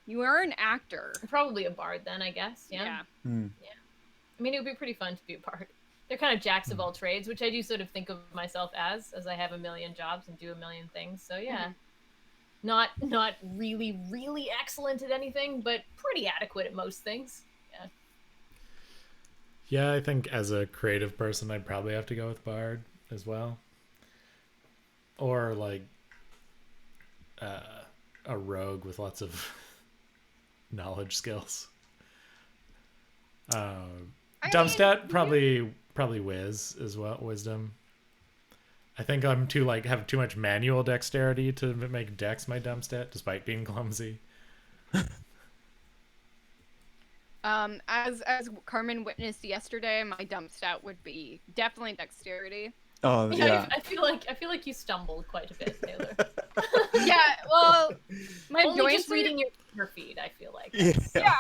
You are an actor. Probably a bard then, I guess. Yeah. Hmm. I mean, it would be pretty fun to be a bard. They're kind of jacks of all trades, which I do sort of think of myself as I have a million jobs and do a million things. So yeah. Not really, really excellent at anything, but pretty adequate at most things. Yeah. Yeah, I think as a creative person, I'd probably have to go with Bard as well. Or like a rogue with lots of knowledge skills. Dumpstat probably whiz as well, wisdom. I think I'm have too much manual dexterity to make dex my dump stat, despite being clumsy. As Carmen witnessed yesterday, my dump stat would be definitely dexterity. Oh yeah. I feel like you stumbled quite a bit, Taylor. Yeah, well, my Only joints just reading your feed, I feel like. Yeah.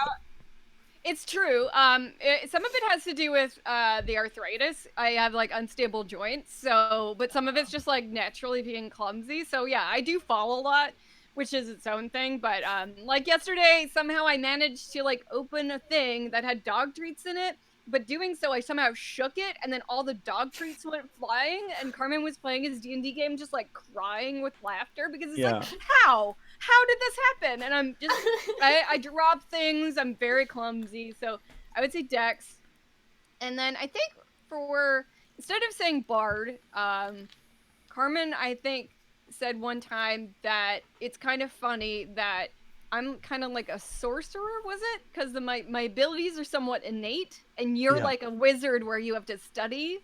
It's true. Some of it has to do with the arthritis. I have like unstable joints, but some of it's just like naturally being clumsy. So yeah, I do fall a lot, which is its own thing. But like yesterday, somehow I managed to like open a thing that had dog treats in it. But doing so, I somehow shook it, and then all the dog treats went flying. And Carmen was playing his D&D game, just like crying with laughter because it's like, how? How did this happen? And I'm just, I drop things. I'm very clumsy. So I would say Dex. And then I think instead of saying Bard, Carmen, I think, said one time that it's kind of funny that I'm kind of like a sorcerer, was it? Because my abilities are somewhat innate, and you're like a wizard where you have to study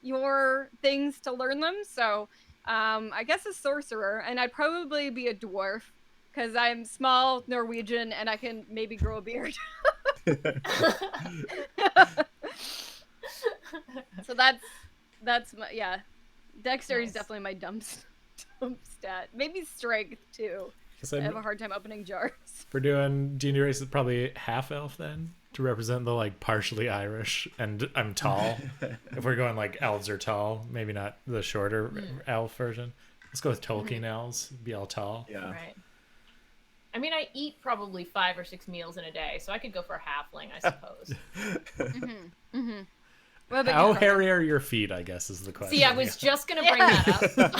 your things to learn them. So I guess a sorcerer, and I'd probably be a dwarf because I'm small, Norwegian, and I can maybe grow a beard. So that's my, yeah. Dexterity is definitely my dump stat. Maybe strength too. I have a hard time opening jars. If we're doing D&D races, probably half elf then to represent the like partially Irish, and I'm tall. If we're going like elves are tall, maybe not the shorter elf version. Let's go with Tolkien elves. Be all tall. Yeah. Right. I mean, I eat probably 5 or 6 meals in a day, so I could go for a halfling, I suppose. How hairy are your feet, I guess, is the question. See, I was just going to bring that up.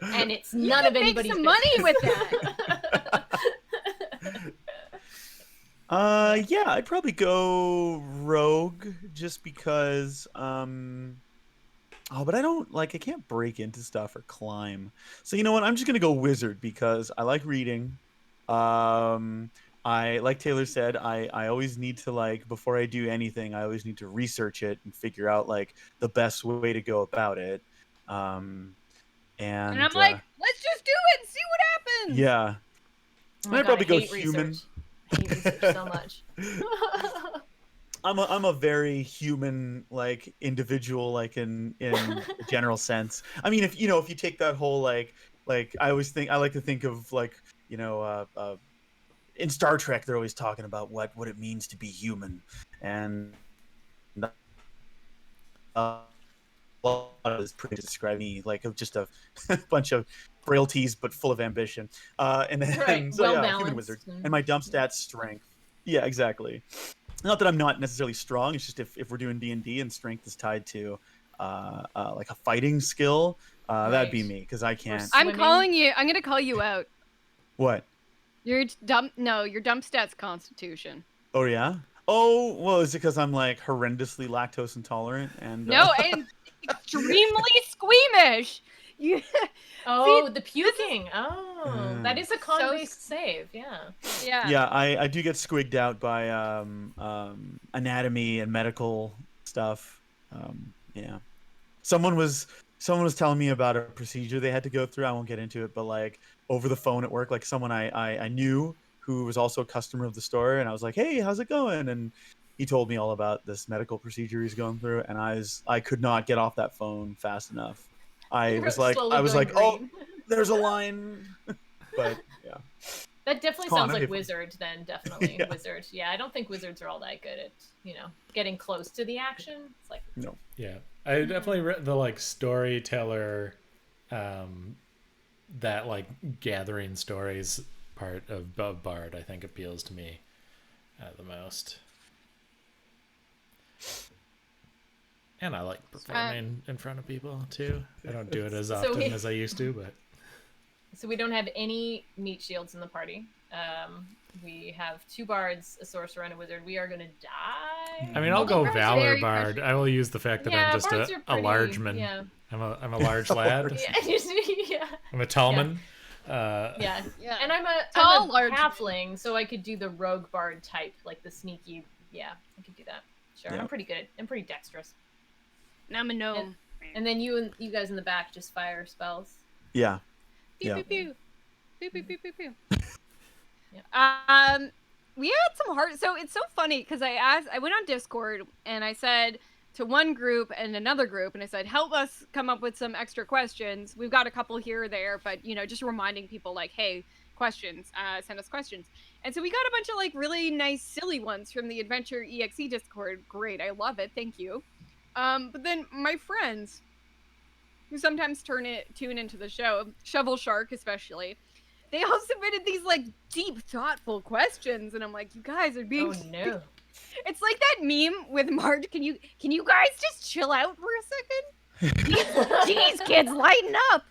And it's none of anybody's business. Money with that. Yeah, I'd probably go rogue just because but I can't break into stuff or climb. So you know what? I'm just gonna go wizard because I like reading. I like Taylor said, I always need to before I do anything, I always need to research it and figure out the best way to go about it. And I'm like, let's just do it and see what happens. Yeah. Oh I'd probably go human. I hate research so much. I'm a very human individual in general sense. I mean, if you take that whole I like to think of in Star Trek they're always talking about what it means to be human, and a lot of this pretty describe me of just a bunch of frailties but full of ambition. And then right. human wizard. And my dump stats strength. Yeah, exactly. Not that I'm not necessarily strong. It's just if we're doing D&D and strength is tied to a fighting skill, that'd be me because I can't. I'm calling you. I'm gonna call you out. What? Your dump stats Constitution. Oh yeah. Oh well, is it because I'm horrendously lactose intolerant and no, and extremely squeamish. You. Oh, see, the puking. That is a con-based save. Yeah. Yeah. Yeah, I do get squigged out by anatomy and medical stuff. Yeah. Someone was telling me about a procedure they had to go through. I won't get into it, but over the phone at work, someone I knew who was also a customer of the store, and I was like, "Hey, how's it going?" And he told me all about this medical procedure he's going through, and I could not get off that phone fast enough. I was like, Slowly going oh, green. there's a line, but yeah. That definitely Come on, sounds I'm like here. Wizard then, definitely. Yeah. Wizard. Yeah, I don't think Wizards are all that good at, getting close to the action. It's like No. Yeah, I definitely read the like storyteller, that like gathering stories part of Bard. I think appeals to me the most, and I like performing in front of people too. I don't do it as often as I used to, but So we don't have any meat shields in the party. We have 2 bards, a sorcerer, and a wizard. We are gonna die. I mean, I'll Although go Bard's Valor very Bard. precious. I will use the fact that Yeah, I'm just bards a are pretty, large man. yeah. I'm a large lad. Yeah. I'm a tall man. Yeah. Yeah. And I'm a Tall, large. halfling, so I could do the rogue bard type, like the sneaky. Yeah, I could do that. Sure, Yeah. I'm pretty good. I'm pretty dexterous. Now I'm a gnome. And then you guys in the back just fire spells. Yeah. Pew, Yeah. pew, pew. Pew, pew, pew, pew, pew. Yeah. We had some hard. So it's so funny because I went on Discord and I said to one group and another group, and I said, help us come up with some extra questions. We've got a couple here or there, but just reminding people like, hey, questions, send us questions. And so we got a bunch of like really nice, silly ones from the Adventure EXE Discord. Great, I love it. Thank you. But then my friends, who sometimes tune into the show, Shovel Shark especially, they all submitted these like deep, thoughtful questions, and I'm like, you guys are being. Oh no. It's like that meme with Marge. Can you guys just chill out for a second? Jeez, kids, lighten up.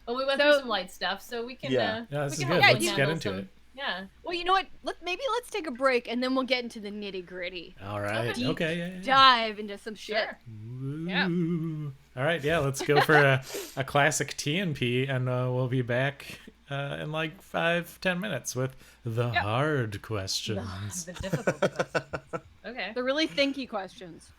Well, we went through some light stuff, so we can. Yeah. Yeah, we this can is good. hopefully Let's get handle into some- it. Yeah. Well, you know what? Let's take a break, and then we'll get into the nitty gritty. All right. Deep Okay. Yeah. Dive into some shit. Sure. Yeah. Ooh. All right. Yeah. Let's go for a classic TNP, and we'll be back in like 5-10 minutes with the hard questions. The difficult questions. Okay. The really thinky questions.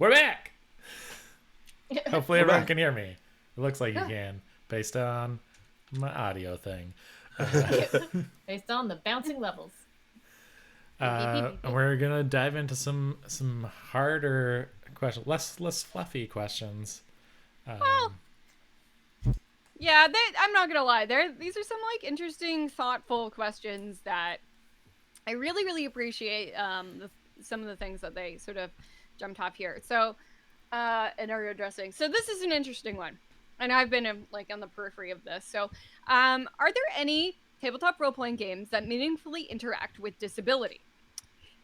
We're back. Hopefully We're everyone back. can hear me. It looks like Yeah. you can, based on my audio thing. Based on the bouncing levels. And we're gonna dive into some harder questions, less fluffy questions. Yeah, I'm not gonna lie. These are some like interesting, thoughtful questions that I really, really appreciate. Some of the things that they sort of jumped off here. So, and are addressing. So this is an interesting one, and I've been like on the periphery of this. So, are there any tabletop role playing games that meaningfully interact with disability?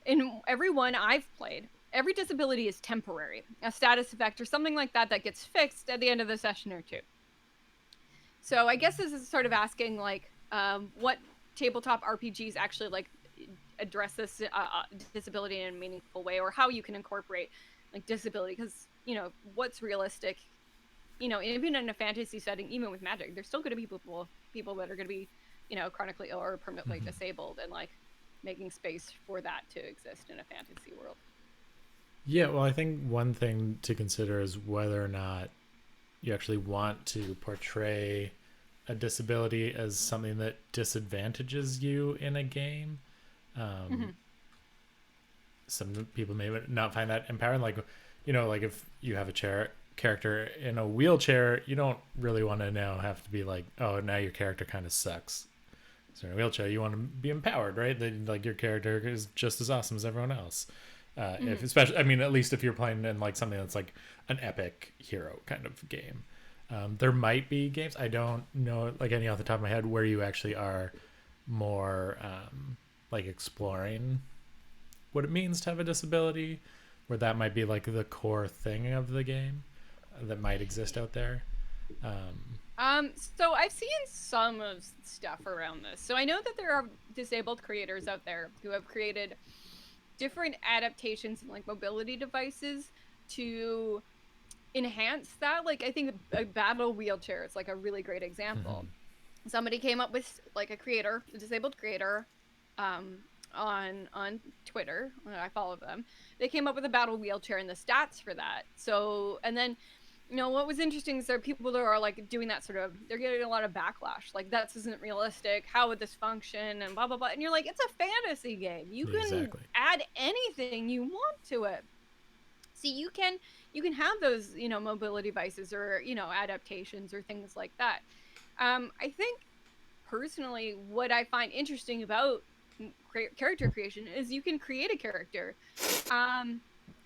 In every one I've played, every disability is temporary, a status effect or something like that that gets fixed at the end of the session or two. So I guess this is sort of asking like what tabletop RPGs actually like address this disability in a meaningful way, or how you can incorporate like disability, because what's realistic. Even in a fantasy setting, even with magic, there's still going to be people that are going to be chronically ill or permanently disabled, and like making space for that to exist in a fantasy world. Yeah, well, I think one thing to consider is whether or not you actually want to portray a disability as something that disadvantages you in a game. Some people may not find that empowering. Like, like if you have a character in a wheelchair, you don't really want to now have to be like, oh, now your character kind of sucks. So in a wheelchair, you want to be empowered, right? That like your character is just as awesome as everyone else. If especially, I mean, at least if you're playing in like something that's like an epic hero kind of game. There might be games, I don't know like any off the top of my head, where you actually are more like exploring what it means to have a disability, where that might be like the core thing of the game that might exist out there. So I've seen some of stuff around this. So I know that there are disabled creators out there who have created different adaptations and like mobility devices to enhance that. Like I think a battle wheelchair is like a really great example. Somebody came up with like a disabled creator, on Twitter. I follow them. They came up with a battle wheelchair and the stats for that. So, and then what was interesting is there are people that are like doing that sort of, they're getting a lot of backlash. Like, that isn't realistic. How would this function? And blah, blah, blah. And you're like, it's a fantasy game. You can add anything you want to it. See, you can have those, mobility devices or, adaptations or things like that. I think personally, what I find interesting about character creation is you can create a character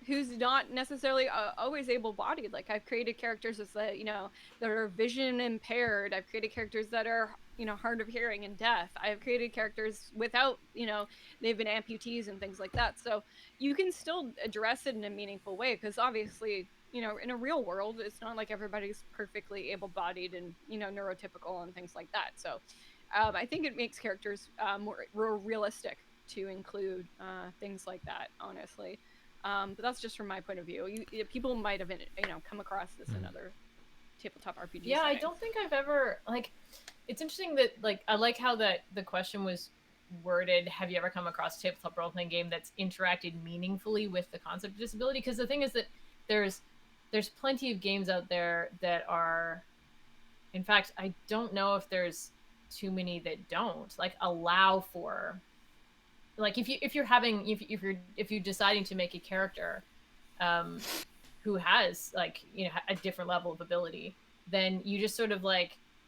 who's not necessarily always able-bodied. Like, I've created characters that are vision impaired. I've created characters that are hard of hearing and deaf. I've created characters without they've been amputees and things like that. So you can still address it in a meaningful way, because obviously in a real world, it's not like everybody's perfectly able-bodied and neurotypical and things like that. So I think it makes characters more realistic to include things like that, honestly. But that's just from my point of view. People might have come across this in other tabletop RPG Yeah, settings. I don't think I've ever it's interesting that I like how that the question was worded. Have you ever come across a tabletop role-playing game that's interacted meaningfully with the concept of disability? Because the thing is that there's plenty of games out there that are, in fact, I don't know if there's too many that don't allow for, if you're deciding to make a character who has a different level of ability, then you just sort of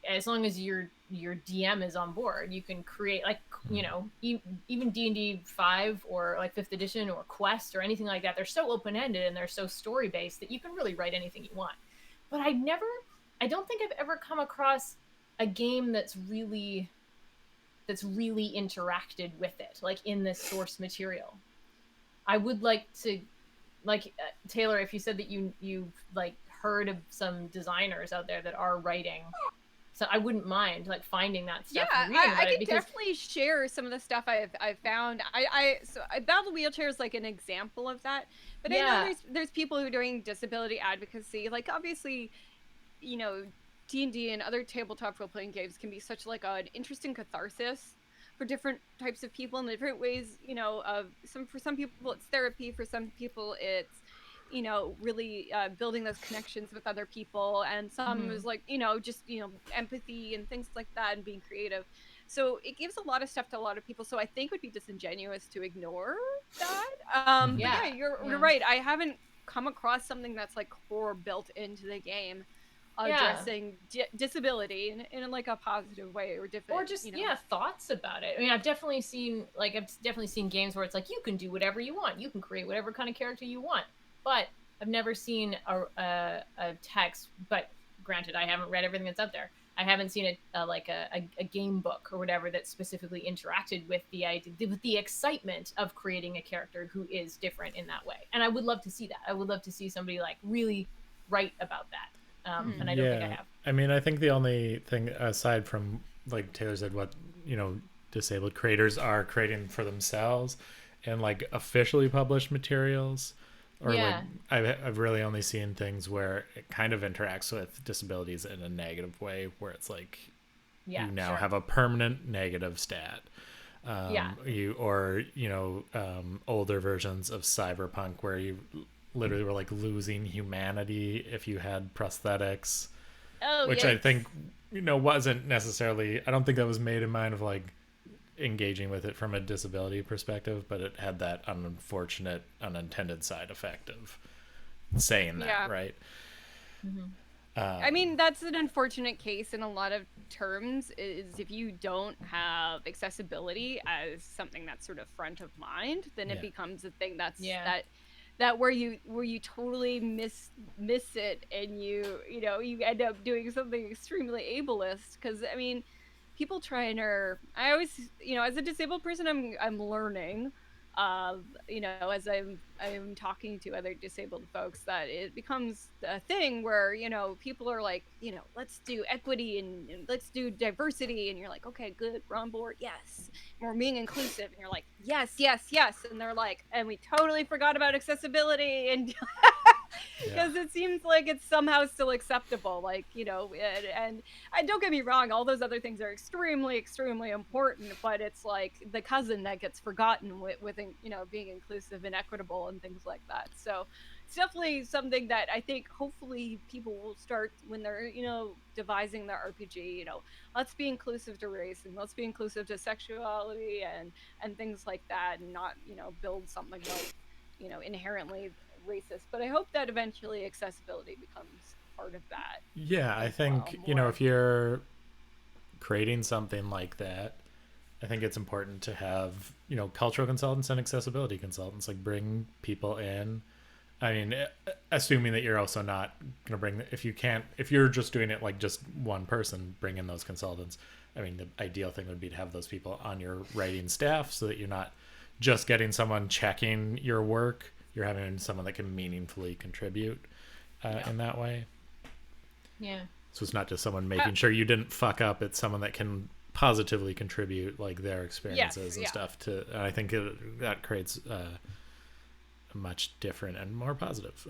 as long as your DM is on board, you can create even D&D 5 or 5th edition or Quest or anything like that. They're so open-ended and they're so story-based that you can really write anything you want. But I don't think I've ever come across a game that's really interacted with it, in this source material. I would like to, Taylor, if you said that you've heard of some designers out there that are writing, so I wouldn't mind finding that stuff. Yeah, and reading I about it, could because definitely share some of the stuff I've found. So Battle Wheelchair is an example of that. But I know there's people who are doing disability advocacy. Obviously, D&D and other tabletop role-playing games can be such an interesting catharsis for different types of people in different ways. For some people it's therapy, for some people it's you know, really building those connections with other people, and some Mhm. is like, you know, just, you know, empathy and things like that and being creative. So it gives a lot of stuff to a lot of people. So I think it would be disingenuous to ignore that. But Yeah, yeah, you're yeah, right. I haven't come across something that's like core built into the game yeah. addressing disability in like a positive way or Or different, just you know. yeah, thoughts about it. I mean, I've definitely seen games where it's like you can do whatever you want, you can create whatever kind of character you want, but I've never seen a text. But granted, I haven't read everything that's out there. I haven't seen a game book or whatever that specifically interacted with the idea, with the excitement of creating a character who is different in that way. And I would love to see that. I would love to see somebody like really write about that. And I don't think I Yeah, have. I mean, I think the only thing aside from like Taylor said, what disabled creators are creating for themselves, and like officially published materials, or like Yeah, I've really only seen things where it kind of interacts with disabilities in a negative way, where it's like yeah, you now sure. have a permanent negative stat. Yeah, Older versions of Cyberpunk where you literally were like losing humanity if you had prosthetics, Oh, which I yikes. think wasn't necessarily. I don't think that was made in mind of like engaging with it from a disability perspective, but it had that unfortunate unintended side effect of saying that, Yeah. right? hmm I mean, that's an unfortunate case in a lot of terms, is if you don't have accessibility as something that's sort of front of mind, then it Yeah. becomes a thing that's yeah, that where you totally miss it, and you know, you end up doing something extremely ableist. Because I mean, people try and are, I always, you know, as a disabled person, I'm learning, you know, as I'm talking to other disabled folks, that it becomes a thing where, you know, people are like, you know, let's do equity and let's do diversity, and you're like, okay, good, we're on board, yes, and we're being inclusive, and you're like, yes, yes, yes, and they're like, and we totally forgot about accessibility, and Yeah. because it seems like it's somehow still acceptable, like, you know, and I, don't get me wrong, all those other things are extremely, extremely important, but it's like the cousin that gets forgotten with you know, being inclusive and equitable and things like that. So it's definitely something that I think hopefully people will start when they're, you know, devising their RPG. You know, let's be inclusive to race and let's be inclusive to sexuality and things like that, and not, you know, build something like, you know, inherently racist. But I hope that eventually accessibility becomes part of that Yeah, I as well think, more. if you're creating something like that, I think it's important to have, cultural consultants and accessibility consultants, like bring people in. I mean, assuming that you're also not going to bring, if you're just doing it like just one person, bring in those consultants. I mean, the ideal thing would be to have those people on your writing staff so that you're not just getting someone checking your work, you're having someone that can meaningfully contribute Yeah. in that way. yeah. So it's not just someone Uh, making sure you didn't fuck up. It's someone that can positively contribute like their yes. experiences and Yeah. stuff to. And I think that creates a much different and more positive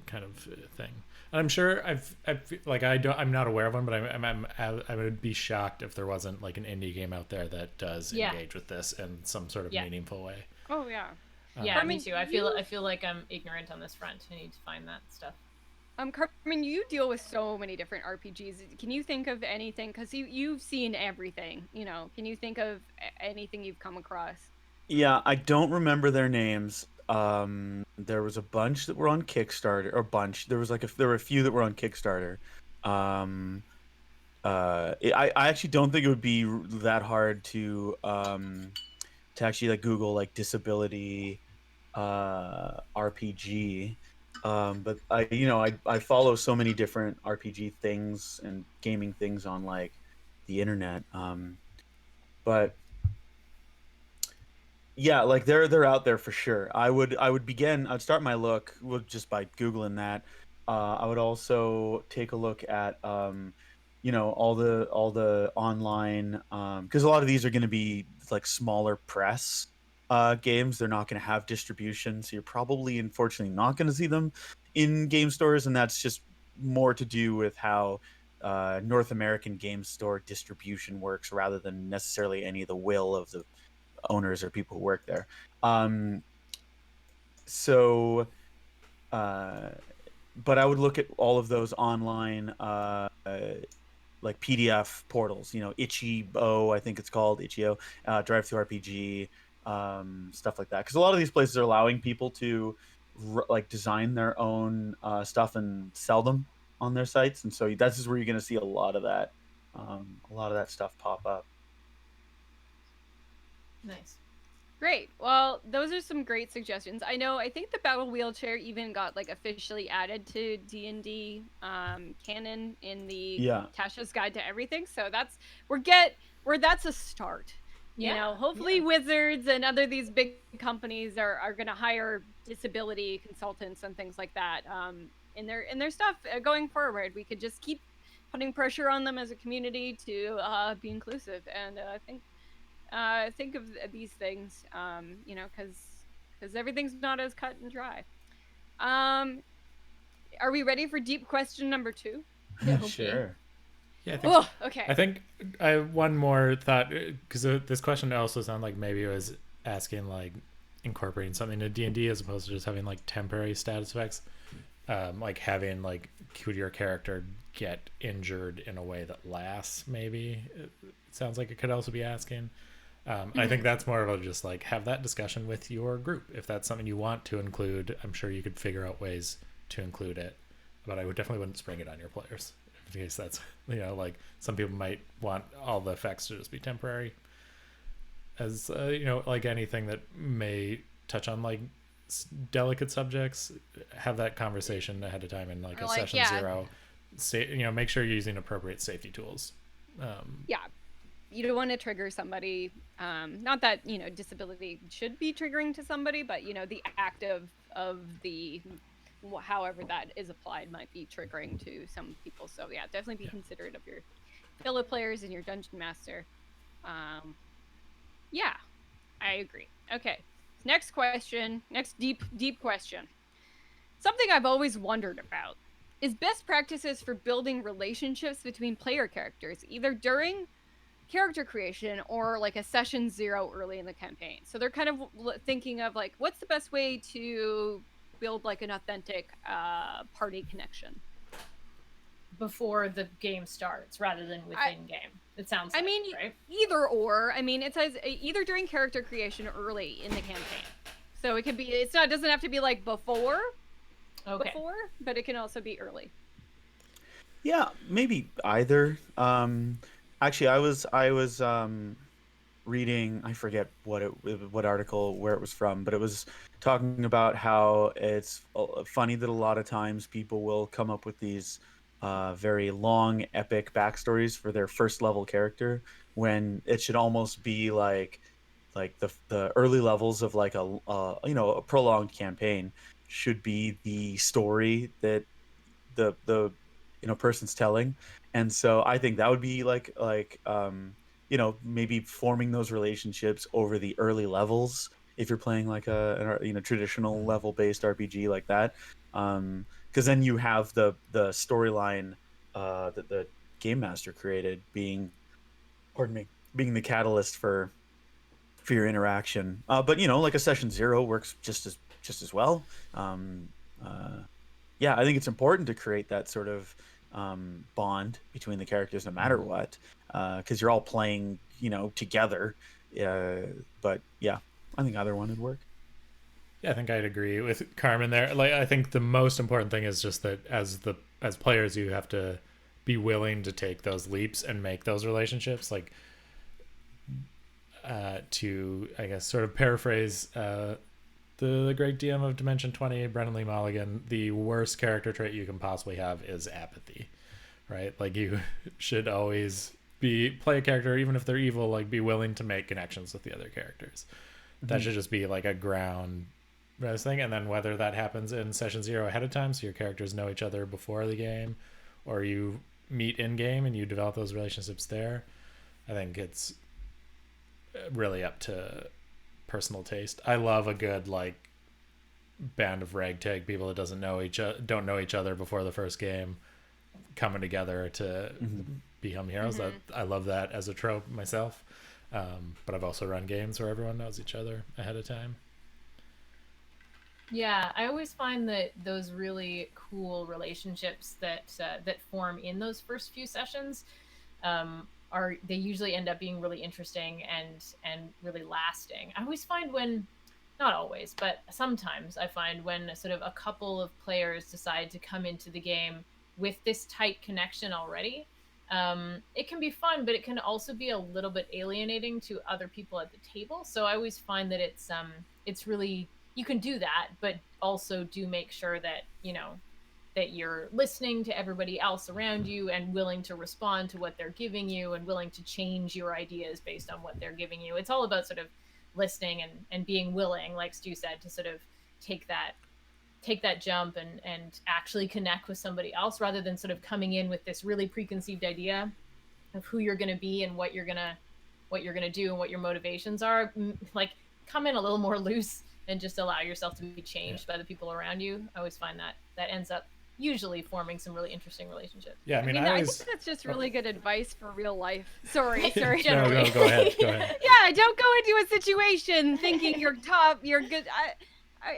kind of thing. And I'm sure I'm not aware of one, but I would be shocked if there wasn't like an indie game out there that does Yeah. engage with this in some sort of Yeah. meaningful way. Oh yeah. Yeah, Carmen, me too. I feel like I'm ignorant on this front. I need to find that stuff. Carmen, you deal with so many different RPGs. Can you think of anything? Because you've seen everything. You know, can you think of anything you've come across? Yeah, I don't remember their names. There was a bunch that were on Kickstarter, or bunch. There was like there were a few that were on Kickstarter. Um, I actually don't think it would be that hard to actually like Google like disability RPG. But I follow so many different RPG things and gaming things on like the internet. But yeah, like they're out there for sure. I'd start my look with just by googling that. I would also take a look at all the online, because a lot of these are going to be like smaller press games. They're not going to have distribution, so you're probably unfortunately not going to see them in game stores, and that's just more to do with how North American game store distribution works rather than necessarily any of the will of the owners or people who work there. So but I would look at all of those online like PDF portals, Itch.io, I think it's called Itch.io, Drive-Thru RPG, stuff like that. Because a lot of these places are allowing people to like design their own stuff and sell them on their sites, and so that's just where you're going to see a lot of that stuff pop up. Nice. Great. Well, those are some great suggestions. I think the battle wheelchair even got like officially added to D&D canon in the Yeah. Tasha's Guide to Everything. So that's that's a start. Hopefully Wizards and these big companies are going to hire disability consultants and things like that in their stuff going forward. We could just keep putting pressure on them as a community to be inclusive, and think of these things, because everything's not as cut and dry. Are we ready for deep question number 2? Sure. Yeah, I think Oh, okay. I think I have one more thought, because this question also sounded like maybe it was asking like incorporating something to D&D as opposed to just having like temporary status effects, like having like could your character get injured in a way that lasts. Maybe it sounds like it could also be asking. I think that's more of a just like have that discussion with your group. If that's something you want to include, I'm sure you could figure out ways to include it, but I definitely wouldn't spring it on your players in case that's, like some people might want all the effects to just be temporary, as like anything that may touch on like delicate subjects. Have that conversation ahead of time in like a session 0. Make sure you're using appropriate safety tools. You don't want to trigger somebody. Not that disability should be triggering to somebody, but the act of the however that is applied might be triggering to some people. So definitely be considerate of your fellow players and your dungeon master. I agree. Okay, next question. Next deep question. Something I've always wondered about is best practices for building relationships between player characters, either during character creation or like a session 0 early in the campaign. So they're kind of thinking of like, what's the best way to build like an authentic party connection before the game starts rather than within game. It sounds like, right? Either or. It says either during character creation or early in the campaign. So it could be, it doesn't have to be like before, but it can also be early. Yeah, maybe either. Actually, I was reading, I forget what article where it was from, but it was talking about how it's funny that a lot of times people will come up with these very long epic backstories for their first level character, when it should almost be like the early levels of like a prolonged campaign should be the story that the person's telling. And so I think that would be maybe forming those relationships over the early levels if you're playing like a traditional level based RPG like that, because then you have the storyline that the game master created being the catalyst for your interaction. But like a session 0 works just as well. I think it's important to create that sort of bond between the characters no matter what, because you're all playing together. But I think either one would work. I think I'd agree with Carmen there. Like, I think the most important thing is just that as players, you have to be willing to take those leaps and make those relationships. Like, to, I guess, sort of paraphrase the great DM of Dimension 20, Brennan Lee Mulligan, the worst character trait you can possibly have is apathy, right? Like, you should always play a character, even if they're evil, like, be willing to make connections with the other characters. That should just be like a ground thing. And then whether that happens in session 0 ahead of time, so your characters know each other before the game, or you meet in game and you develop those relationships there, I think it's really up to personal taste. I love a good like band of ragtag people that don't know each other before the first game coming together to become heroes. I love that as a trope myself. But I've also run games where everyone knows each other ahead of time. Yeah, I always find that those really cool relationships that form in those first few sessions are they usually end up being really interesting and really lasting. I always find when not always, but sometimes I find when sort of a couple of players decide to come into the game with this tight connection already, it can be fun, but it can also be a little bit alienating to other people at the table. So I always find that it's really you can do that, but also do make sure that that you're listening to everybody else around you and willing to respond to what they're giving you and willing to change your ideas based on what they're giving you. It's all about sort of listening and being willing, like Stu said, to sort of take that jump and actually connect with somebody else rather than sort of coming in with this really preconceived idea of who you're going to be and what you're going to do and what your motivations are. Like come in a little more loose and just allow yourself to be changed by the people around you. I always find that ends up usually forming some really interesting relationships. Yeah, I mean, I think that's just really good advice for real life. Sorry. No, Generally. go ahead. Yeah, don't go into a situation thinking you're top, you're good.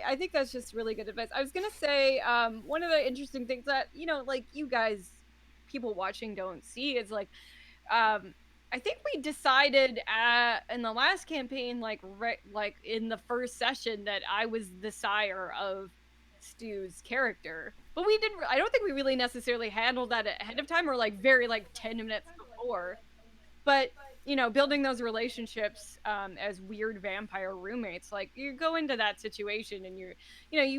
I think that's just really good advice. I was gonna say, one of the interesting things that like you guys, people watching, don't see is like, I think we decided in the last campaign, like in the first session, that I was the sire of Stu's character, but we didn't. I don't think we really necessarily handled that ahead of time, or like very 10 minutes before. But building those relationships as weird vampire roommates, like you go into that situation and you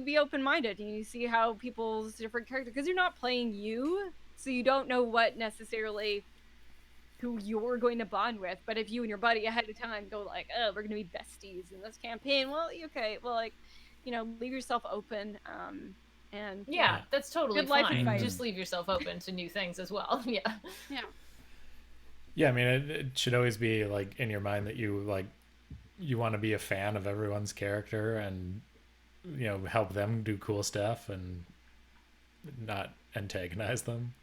be open-minded and you see how people's different characters, because you're not playing you, so you don't know what necessarily who you're going to bond with. But if you and your buddy ahead of time go like, oh, we're gonna be besties in this campaign, well, okay, well, like leave yourself open, and yeah, that's totally good life fine. advice. Just leave yourself open to new things as well. Yeah, I mean, it should always be like in your mind that you want to be a fan of everyone's character and help them do cool stuff and not antagonize them.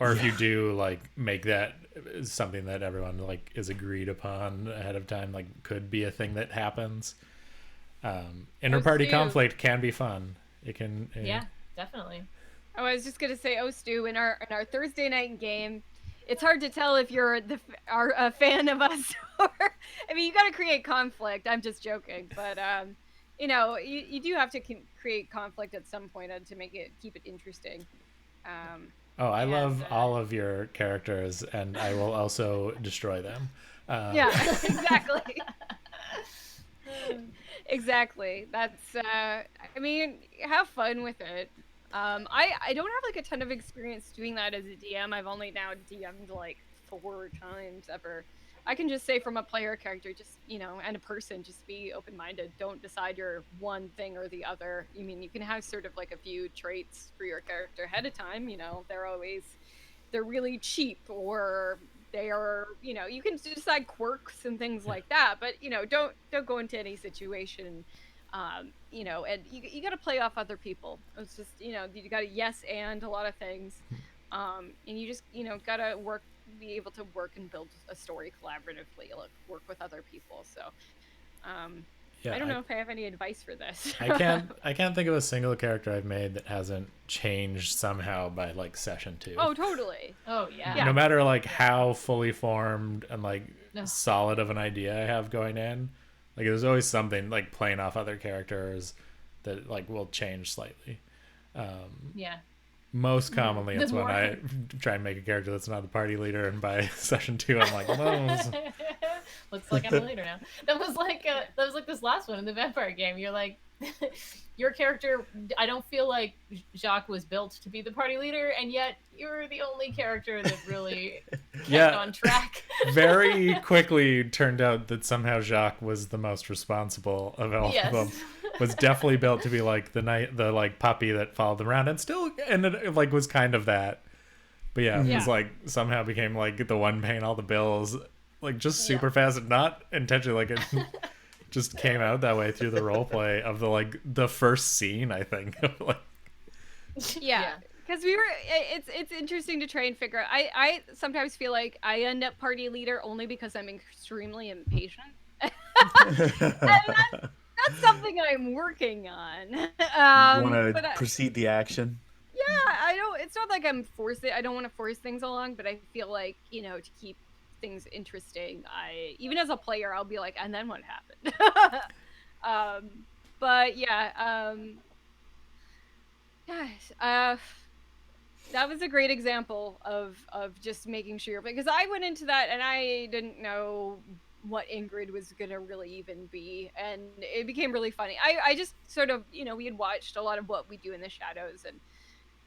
Or if you do make that something that everyone is agreed upon ahead of time, could be a thing that happens. Inter-party conflict can be fun. It can. Yeah, definitely. Oh, I was just gonna say, Stu, in our Thursday night game, it's hard to tell if you're a fan of us or. I mean, you got to create conflict. I'm just joking, but you do have to create conflict at some point to keep it interesting. I love all of your characters, and I will also destroy them. Yeah, exactly. Exactly. That's. I mean, have fun with it. I don't have a ton of experience doing that as a DM. I've only now DM'd 4 times ever. I can just say from a player character, just and a person, just be open-minded. Don't decide you're one thing or the other. I mean, you can have sort of a few traits for your character ahead of time. They're really cheap, or they are you can decide quirks and things like that. But don't go into any situation. And you got to play off other people. It's just you got to yes and a lot of things, and you just got to be able to work and build a story collaboratively, work with other people. So I don't know if I have any advice for this. I can't think of a single character I've made that hasn't changed somehow by session 2. Oh, totally. Oh yeah. No matter how fully formed and solid of an idea I have going in, there's always something playing off other characters that will change slightly. Yeah. Most commonly, it's when I try and make a character that's not the party leader, and by session 2, I'm like, no. Looks like I'm a leader now. That was like this last one in the vampire game. You're like, your character. I don't feel like Jacques was built to be the party leader, and yet you're the only character that really kept on track. Very quickly turned out that somehow Jacques was the most responsible of all of them. Was definitely built to be the puppy that followed them around, and still ended was kind of that. But it was somehow became the one paying all the bills, just super fast and not intentionally. It just came out that way through the role play of the first scene, I think. Yeah. Because it's interesting to try and figure out. I sometimes feel like I end up party leader only because I'm extremely impatient. And That's something I'm working on. Want But to precede the action? yeah, I don't. It's not like I'm forcing. I don't want to force things along, but I feel like to keep things interesting. Even as a player, I'll be like, and then what happened? But yeah, gosh, that was a great example of just making sure, because I went into that and I didn't know what Ingrid was gonna really even be, and it became really funny. I just sort of we had watched a lot of What We Do in the Shadows,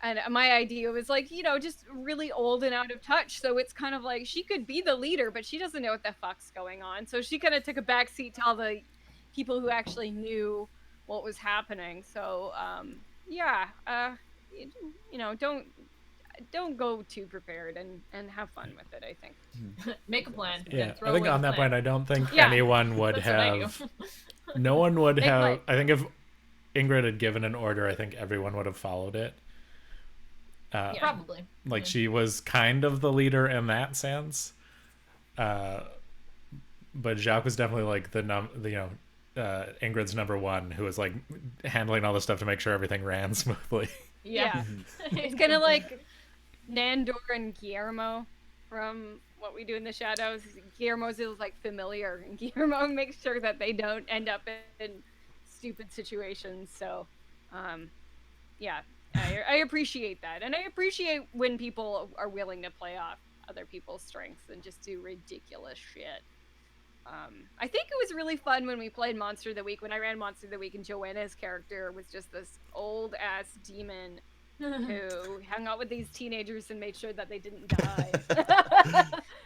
and my idea was like just really old and out of touch, so it's kind of like she could be the leader but she doesn't know what the fuck's going on, so she kind of took a backseat to all the people who actually knew what was happening. So yeah, don't go too prepared, and have fun with it, I think. Make a plan. Yeah, then throw I think away the on that plan. point, I don't think Yeah. anyone would That's what I do. have. No one would Make have. play. I think if Ingrid had given an order, I think everyone would have followed it. Probably. Like she was kind of the leader in that sense, but Jacques was definitely like Ingrid's number one, who was like handling all the stuff to make sure everything ran smoothly. Yeah. It's kind of like Nandor and Guillermo from What We Do in the Shadows. Guillermo's is like familiar, and Guillermo makes sure that they don't end up in stupid situations. So yeah, I appreciate that, and I appreciate when people are willing to play off other people's strengths and just do ridiculous shit. I think it was really fun when we played Monster of the Week, when I ran Monster of the Week, and Joanna's character was just this old ass demon who hung out with these teenagers and made sure that they didn't die.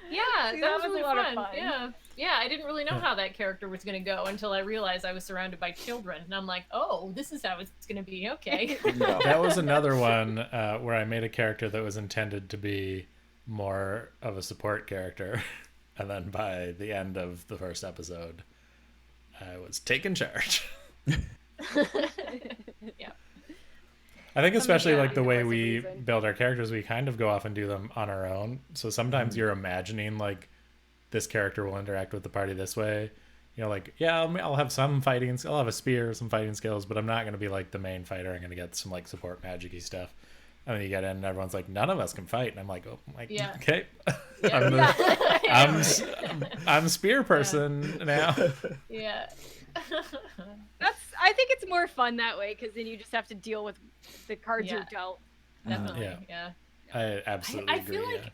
Yeah, See, that was a really lot of fun. Yeah, I didn't really know how that character was going to go until I realized I was surrounded by children, and I'm like, oh, this is how it's going to be. Okay. Yeah. That was another one where I made a character that was intended to be more of a support character, and then by the end of the first episode, I was taking charge. Yeah. I think especially yeah, like the there way was a we reason. build our characters, we kind of go off and do them on our own. So sometimes Mm-hmm. you're imagining like this character will interact with the party this way. Like, yeah, I'll have some fighting, I'll have a spear, some fighting skills, but I'm not going to be like the main fighter. I'm going to get some like support magic-y stuff. And then you get in and everyone's like, none of us can fight. And I'm like, oh, like, Yeah. okay. Yeah. I'm spear person now. Yeah. I think it's more fun that way, because then you just have to deal with the cards you're dealt. Definitely. Yeah. Yeah. I absolutely I agree. feel like yeah.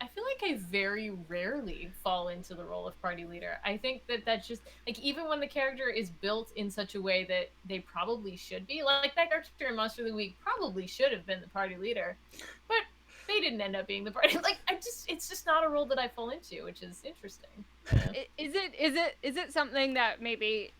I feel like I very rarely fall into the role of party leader. I think that's just like, even when the character is built in such a way that they probably should be, like that character in Monster of the Week probably should have been the party leader, but they didn't end up being the party. Like it's just not a role that I fall into, which is interesting. Yeah. Is it something that maybe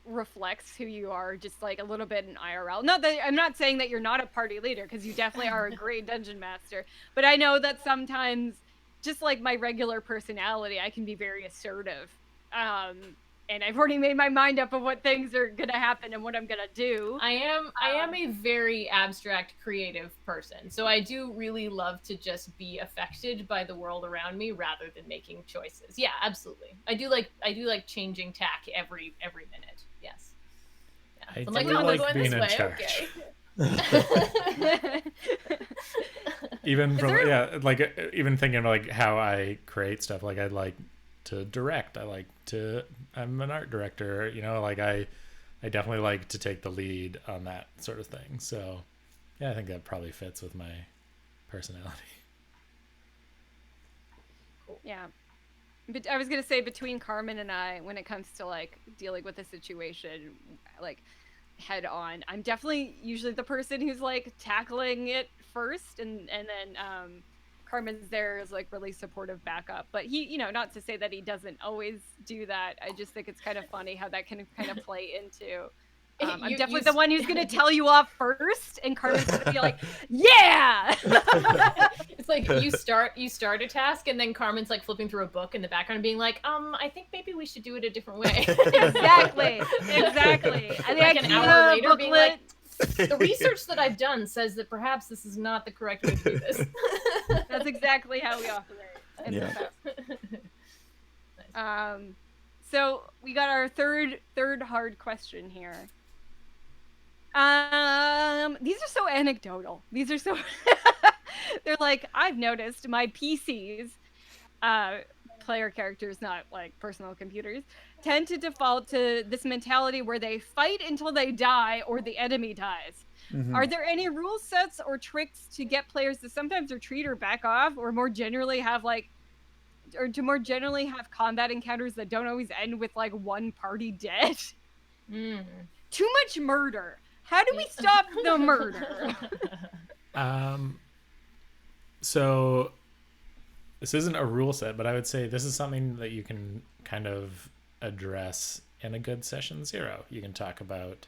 reflects who you are, just like a little bit in IRL? Not that I'm not saying that you're not a party leader, because you definitely are a great dungeon master, but I know that sometimes, just like my regular personality, I can be very assertive, and I've already made my mind up of what things are gonna happen and what I'm gonna do. I am a very abstract creative person, so I do really love to just be affected by the world around me rather than making choices. Yeah, absolutely. I do like changing tack every minute. Yes. Yeah. I I'm like, do no, like we're going being this in way. charge. Okay. Even from there- like even thinking of like how I create stuff, like I'd like to direct, I'm an art director, like I definitely like to take the lead on that sort of thing. So yeah, I think that probably fits with my personality. Yeah. But I was gonna say, between Carmen and I, when it comes to like dealing with a situation like head on, I'm definitely usually the person who's like tackling it first, and then Carmen's there as like really supportive backup. But he, not to say that he doesn't always do that. I just think it's kind of funny how that can kind of play into. I'm definitely the one who's gonna tell you off first, and Carmen's gonna be like, "Yeah." It's like you start a task, and then Carmen's like flipping through a book in the background, being like, I think maybe we should do it a different way. Exactly. And Like an hour later, being like, booklet. the research that I've done says that perhaps this is not the correct way to do this. That's exactly how we operate. in the Yeah. past. So we got our third hard question here. These are so anecdotal. These are so they're like, I've noticed my PCs, player characters, not like personal computers, tend to default to this mentality where they fight until they die or the enemy dies. Are there any rule sets or tricks to get players to sometimes retreat or back off, or more generally have combat encounters that don't always end with like one party dead? Too much murder. How do we stop the murder? So this isn't a rule set, but I would say this is something that you can kind of address in a good session 0. You can talk about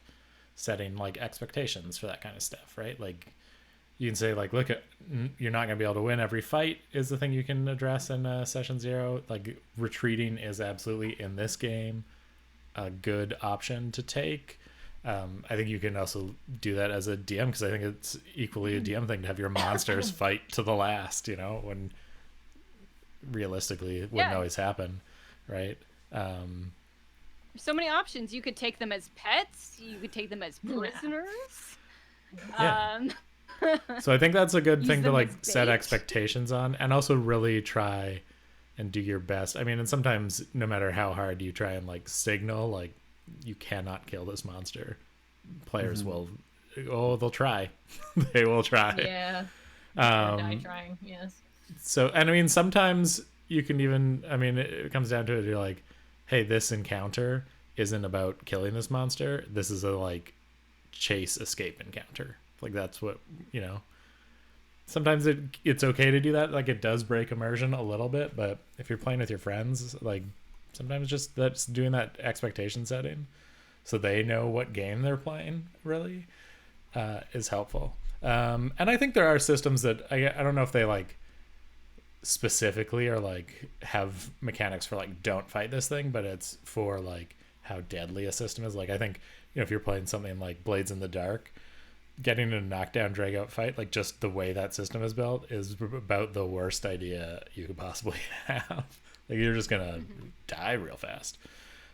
setting like expectations for that kind of stuff, right? Like you can say like, look, you're not going to be able to win every fight is the thing you can address in session 0. Like retreating is absolutely in this game a good option to take. I think you can also do that as a DM, because I think it's equally a DM thing to have your monsters fight to the last, when realistically it wouldn't always happen, right? So many options. You could take them as pets. You could take them as prisoners. Yeah. So I think that's a good thing to like as set bait. expectations on, and also really try and do your best. I mean, and sometimes no matter how hard you try and like signal like you cannot kill this monster, players will they'll try. They will try. Yeah. Die trying. Yes. So, and I mean, sometimes you can even, I mean, it comes down to it. You're like, hey, this encounter isn't about killing this monster. This is a like chase escape encounter. Like that's what, sometimes it's okay to do that. Like it does break immersion a little bit, but if you're playing with your friends, like sometimes just that's doing that expectation setting so they know what game they're playing really is helpful. And I think there are systems that I don't know if they like specifically or like have mechanics for like don't fight this thing, but it's for like how deadly a system is. Like I think if you're playing something like Blades in the Dark, getting a knockdown drag out fight, like just the way that system is built is about the worst idea you could possibly have. Like you're just gonna die real fast,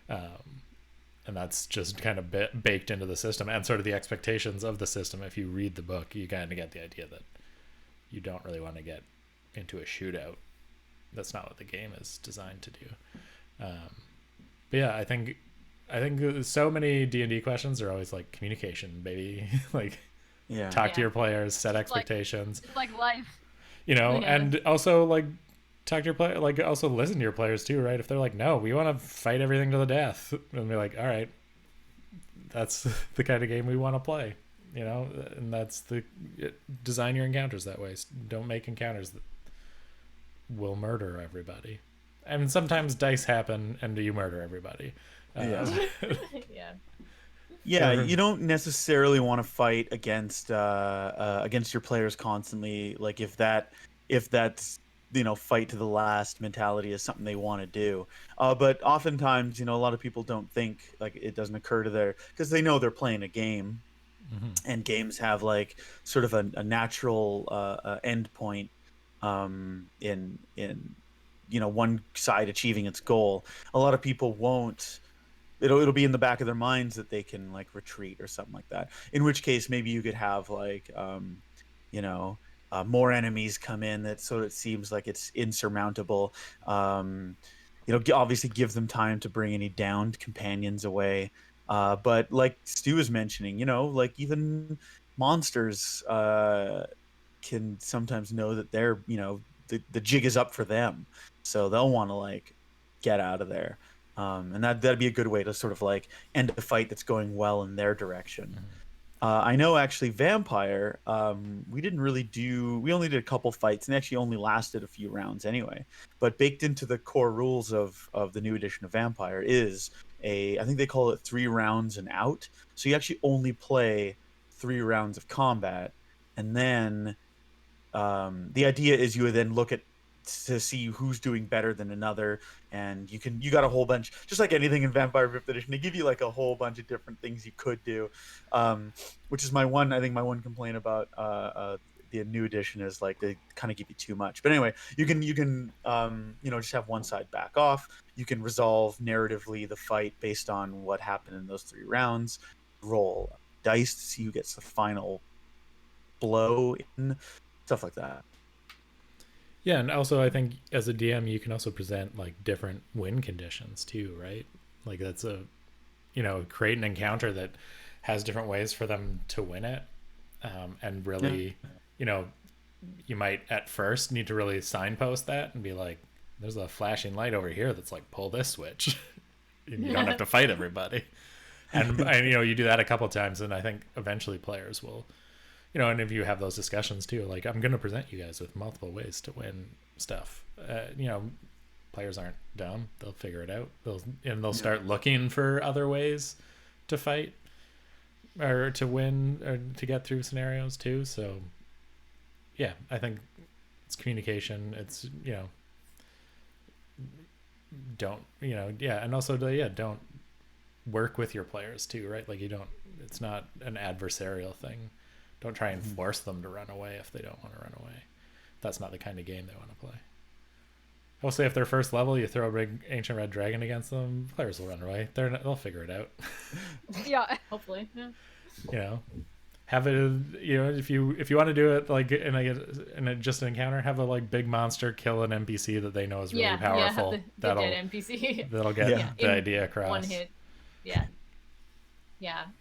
and that's just kind of baked into the system and sort of the expectations of the system. If you read the book, you kind of get the idea that you don't really want to get into a shootout. That's not what the game is designed to do. But yeah, I think so many D&D questions are always like communication, baby. Like talk to your players, set expectations. It's like life. And also like talk to your player, like also listen to your players too, right? If they're like, no, we want to fight everything to the death, and be like, all right, that's the kind of game we want to play, and that's design your encounters that way. Don't make encounters that will murder everybody. And sometimes dice happen and you murder everybody. Yeah, you don't necessarily want to fight against your players constantly. Like if that's fight to the last mentality is something they want to do. But oftentimes, a lot of people don't think, like it doesn't occur to because they know they're playing a game, and games have like sort of a natural end point in one side achieving its goal. A lot of people won't. It'll be in the back of their minds that they can like retreat or something like that. In which case, maybe you could have like more enemies come in so it seems like it's insurmountable. Obviously give them time to bring any downed companions away. But like Stu was mentioning, like even monsters can sometimes know that they're, the jig is up for them. So they'll want to like get out of there. And that'd be a good way to sort of like end a fight that's going well in their direction. I know actually Vampire, we only did a couple fights and actually only lasted a few rounds anyway. But baked into the core rules of the new edition of Vampire is I think they call it 3 rounds and out. So you actually only play 3 rounds of combat. And then the idea is you would then look at to see who's doing better than another, and you got a whole bunch, just like anything in Vampire 5th edition, they give you like a whole bunch of different things you could do, which is my one complaint about the new edition is like they kind of give you too much. But anyway, you can just have one side back off. You can resolve narratively the fight based on what happened in those 3 rounds. Roll dice to see who gets the final blow in, stuff like that. Yeah, and also I think as a DM you can also present like different win conditions too, right? Like that's create an encounter that has different ways for them to win it, and really, you might at first need to really signpost that and be like, "There's a flashing light over here that's like pull this switch." And you don't have to fight everybody, and you do that a couple times, and I think eventually players will. And if you have those discussions too, like I'm going to present you guys with multiple ways to win stuff. Players aren't dumb; they'll figure it out. They'll start looking for other ways to fight or to win or to get through scenarios too. So, yeah, I think it's communication. It's and also don't work with your players too, right? Like it's not an adversarial thing. Don't try and force them to run away if they don't want to run away. That's not the kind of game they want to play. I'll say if they're first level, you throw a big ancient red dragon against them, players will run away. They'll figure it out. Yeah, hopefully. Yeah. Have it. If you want to do it like in just an encounter, have a like big monster kill an NPC that they know is really powerful. The dead NPC. That'll get the idea across. One hit. Yeah.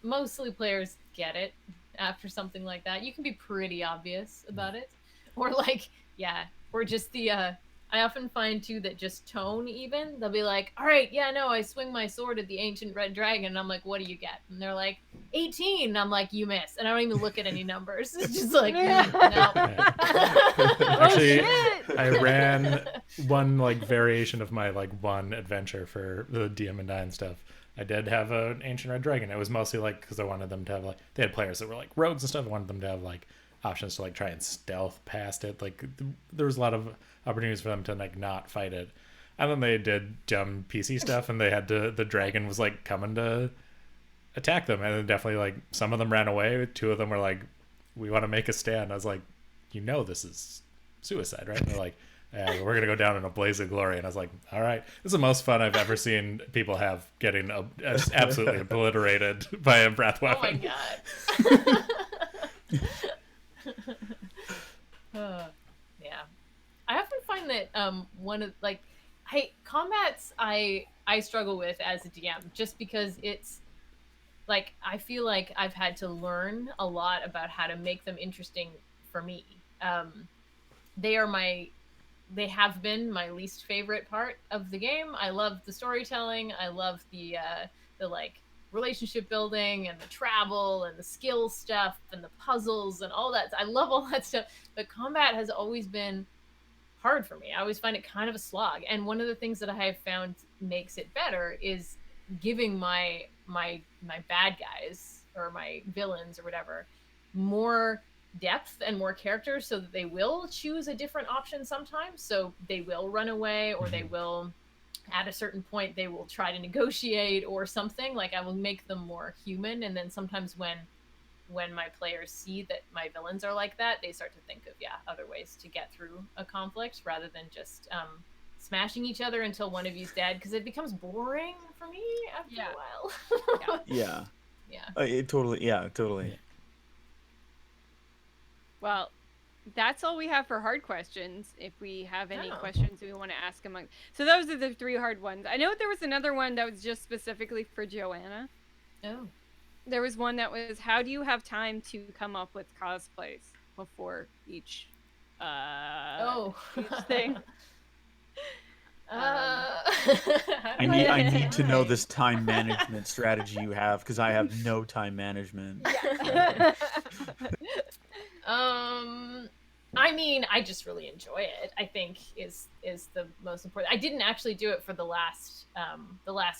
Mostly players get it. After something like that, you can be pretty obvious about it, or or just I often find too that just tone, even they'll be like, all right, I swing my sword at the ancient red dragon, and I'm like, what do you get? And they're like 18, and I'm like, you miss, and I don't even look at any numbers. It's just like no. Actually, I ran one like variation of my like one adventure for the DM and Dine stuff. I did have an ancient red dragon. It was mostly like because I wanted them to have like they had players that were like rogues and stuff. I wanted them to have like options to like try and stealth past it. Like there was a lot of opportunities for them to like not fight it. And then they did dumb PC stuff, and they had the dragon was like coming to attack them, and then definitely like some of them ran away. 2 of them were like, "We want to make a stand." I was like, this is suicide, right? And they're like, yeah, we're gonna go down in a blaze of glory. And I was like, all right, this is the most fun I've ever seen people have getting absolutely obliterated by a breath weapon. Oh my god. Yeah, I often find that one of combats I struggle with as a DM, just because it's like I feel like I've had to learn a lot about how to make them interesting for me. They have been my least favorite part of the game. I love the storytelling. I love the relationship building and the travel and the skill stuff and the puzzles and all that. I love all that stuff. But combat has always been hard for me. I always find it kind of a slog. And one of the things that I have found makes it better is giving my bad guys or my villains or whatever more depth and more characters, so that they will choose a different option sometimes. So they will run away, or they will at a certain point they will try to negotiate or something. Like I will make them more human. And then sometimes when my players see that my villains are like that, they start to think of other ways to get through a conflict rather than just smashing each other until one of you's dead, because it becomes boring for me after a while. Yeah. Totally. Well, that's all we have for hard questions. If we have any questions we want to ask among, so those are the 3 hard ones. I know there was another one that was just specifically for Joanna. Oh. There was one that was, how do you have time to come up with cosplays before each thing? I need to know this time management strategy you have, because I have no time management. Yeah. I mean, I just really enjoy it, I think is the most important. I didn't actually do it for the last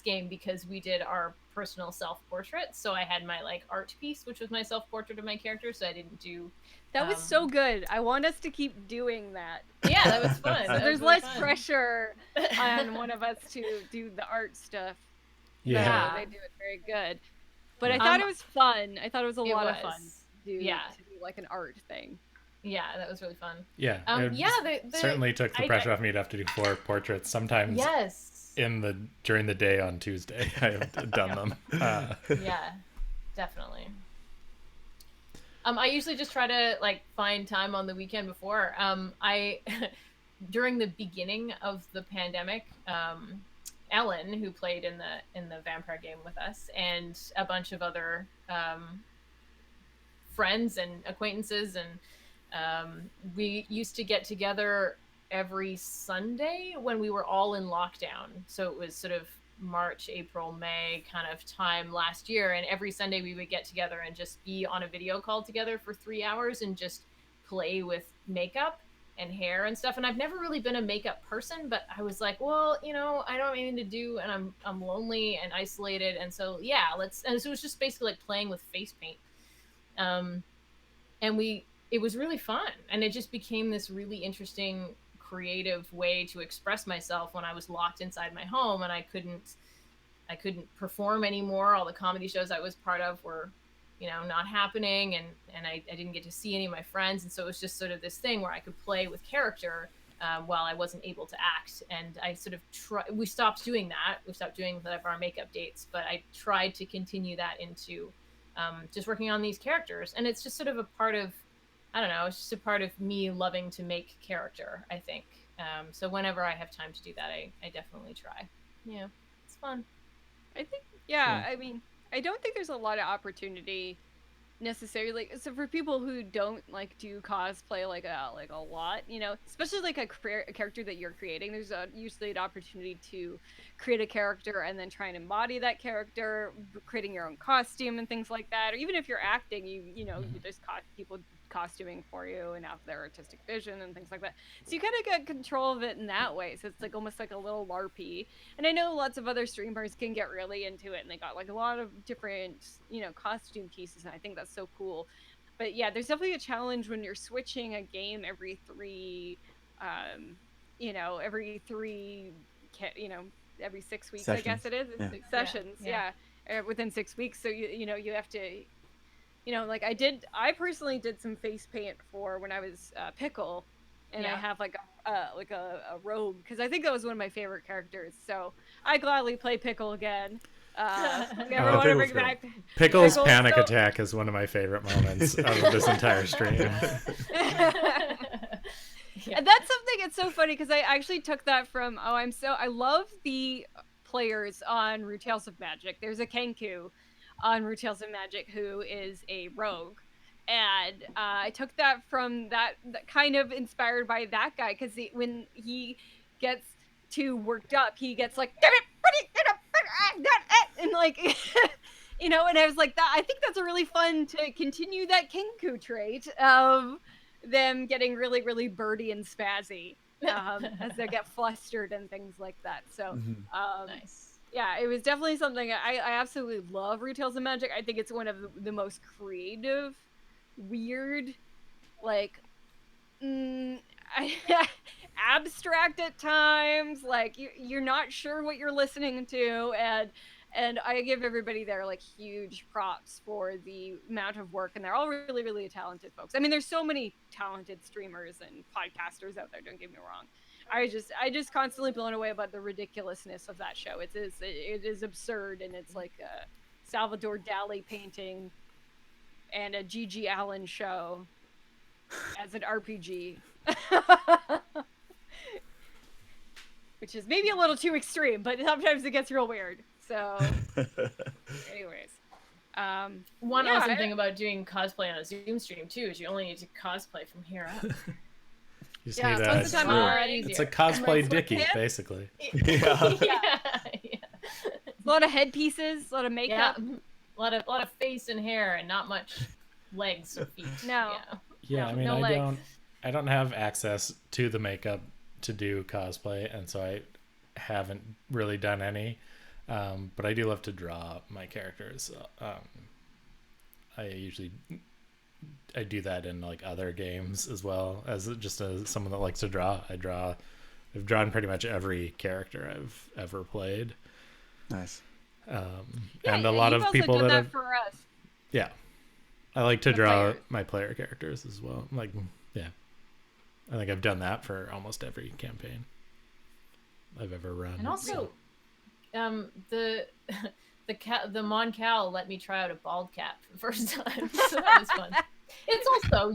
game, because we did our personal self-portrait. So I had my art piece, which was my self-portrait of my character. So I didn't do. That was so good. I want us to keep doing that. Yeah, that was fun. So there's less pressure on one of us to do the art stuff. Yeah. They do it very good. But I thought it was fun. I thought it was a lot of fun to do an art thing. Yeah, that was really fun. Yeah. Yeah, certainly took the I- pressure off me to have to do 4 portraits. Sometimes Yes. during the day on Tuesday, I have done them. Yeah, definitely. I usually just try to like find time on the weekend before. I during the beginning of the pandemic, Ellen, who played in the vampire game with us, and a bunch of other friends and acquaintances, and we used to get together every Sunday when we were all in lockdown. So it was sort of March, April, May kind of time last year, and every Sunday we would get together and just be on a video call together for 3 hours and just play with makeup and hair and stuff. And I've never really been a makeup person, but I was like, well, I don't have anything to do, and I'm lonely and isolated, and so yeah, let's. And so it was just basically like playing with face paint. And it was really fun, and it just became this really interesting creative way to express myself when I was locked inside my home and I couldn't perform anymore. All the comedy shows I was part of were not happening, and I didn't get to see any of my friends, and so it was just sort of this thing where I could play with character while I wasn't able to act. And I sort of we stopped doing that. We stopped doing our makeup dates, but I tried to continue that into just working on these characters. And it's just sort of a part of, I don't know, it's just a part of me loving to make character, I think. So whenever I have time to do that, I definitely try. Yeah, it's fun. I think, yeah, I mean, I don't think there's a lot of opportunity necessarily, so for people who don't like do cosplay like a lot, especially like a character that you're creating, there's usually an opportunity to create a character and then try and embody that character, creating your own costume and things like that. Or even if you're acting, there's people costuming for you and have their artistic vision and things like that, so you kind of get control of it in that way. So it's like almost like a little LARPy. And I know lots of other streamers can get really into it, and they got like a lot of different costume pieces, and I think that's so cool. But yeah, there's definitely a challenge when you're switching a game every three every 6 weeks. Sessions. I guess it is. It's sessions. Yeah. Within 6 weeks. So you have to, I personally did some face paint for when I was Pickle, and I have like a robe, because I think that was one of my favorite characters. So I gladly play Pickle again. Pickle's panic attack is one of my favorite moments of this entire stream. And that's something, it's so funny because I actually took that from I love the players on Root Tales of Magic. There's a Kenku on Root Tales of Magic who is a rogue, and I took that from that kind of inspired by that guy, because when he gets too worked up, he gets like, damn it, and like and I was like, that I think that's a really fun to continue that Kenku trait of them getting really, really birdy and spazzy as they get flustered and things like that. So nice. Yeah, it was definitely something I absolutely love. Root Tales of Magic. I think it's one of the most creative, weird, like abstract at times, like you're not sure what you're listening to, and I give everybody there like huge props for the amount of work, and they're all really, really talented folks. I mean, there's so many talented streamers and podcasters out there, don't get me wrong. I just constantly blown away about the ridiculousness of that show. It is absurd, and it's like a Salvador Dali painting and a G.G. Allen show as an RPG. Which is maybe a little too extreme, but sometimes it gets real weird. So, anyways. One awesome thing about doing cosplay on a Zoom stream, too, is you only need to cosplay from here up. You just need it's a cosplay Dickie, basically. Yeah. A lot of headpieces, a lot of makeup. Yeah. A lot of face and hair, and not much legs or feet. No. Yeah, I mean, I don't have access to the makeup to do cosplay, and so I haven't really done any. But I do love to draw my characters. I do that in like other games as well, as someone that likes to draw. I've drawn pretty much every character I've ever played. Nice. And a lot of people that have for us. Yeah. I like to draw my player characters as well. Like, yeah. I think I've done that for almost every campaign I've ever run. And also, the the Mon Cal let me try out a bald cap for the first time, so that was fun. It's also,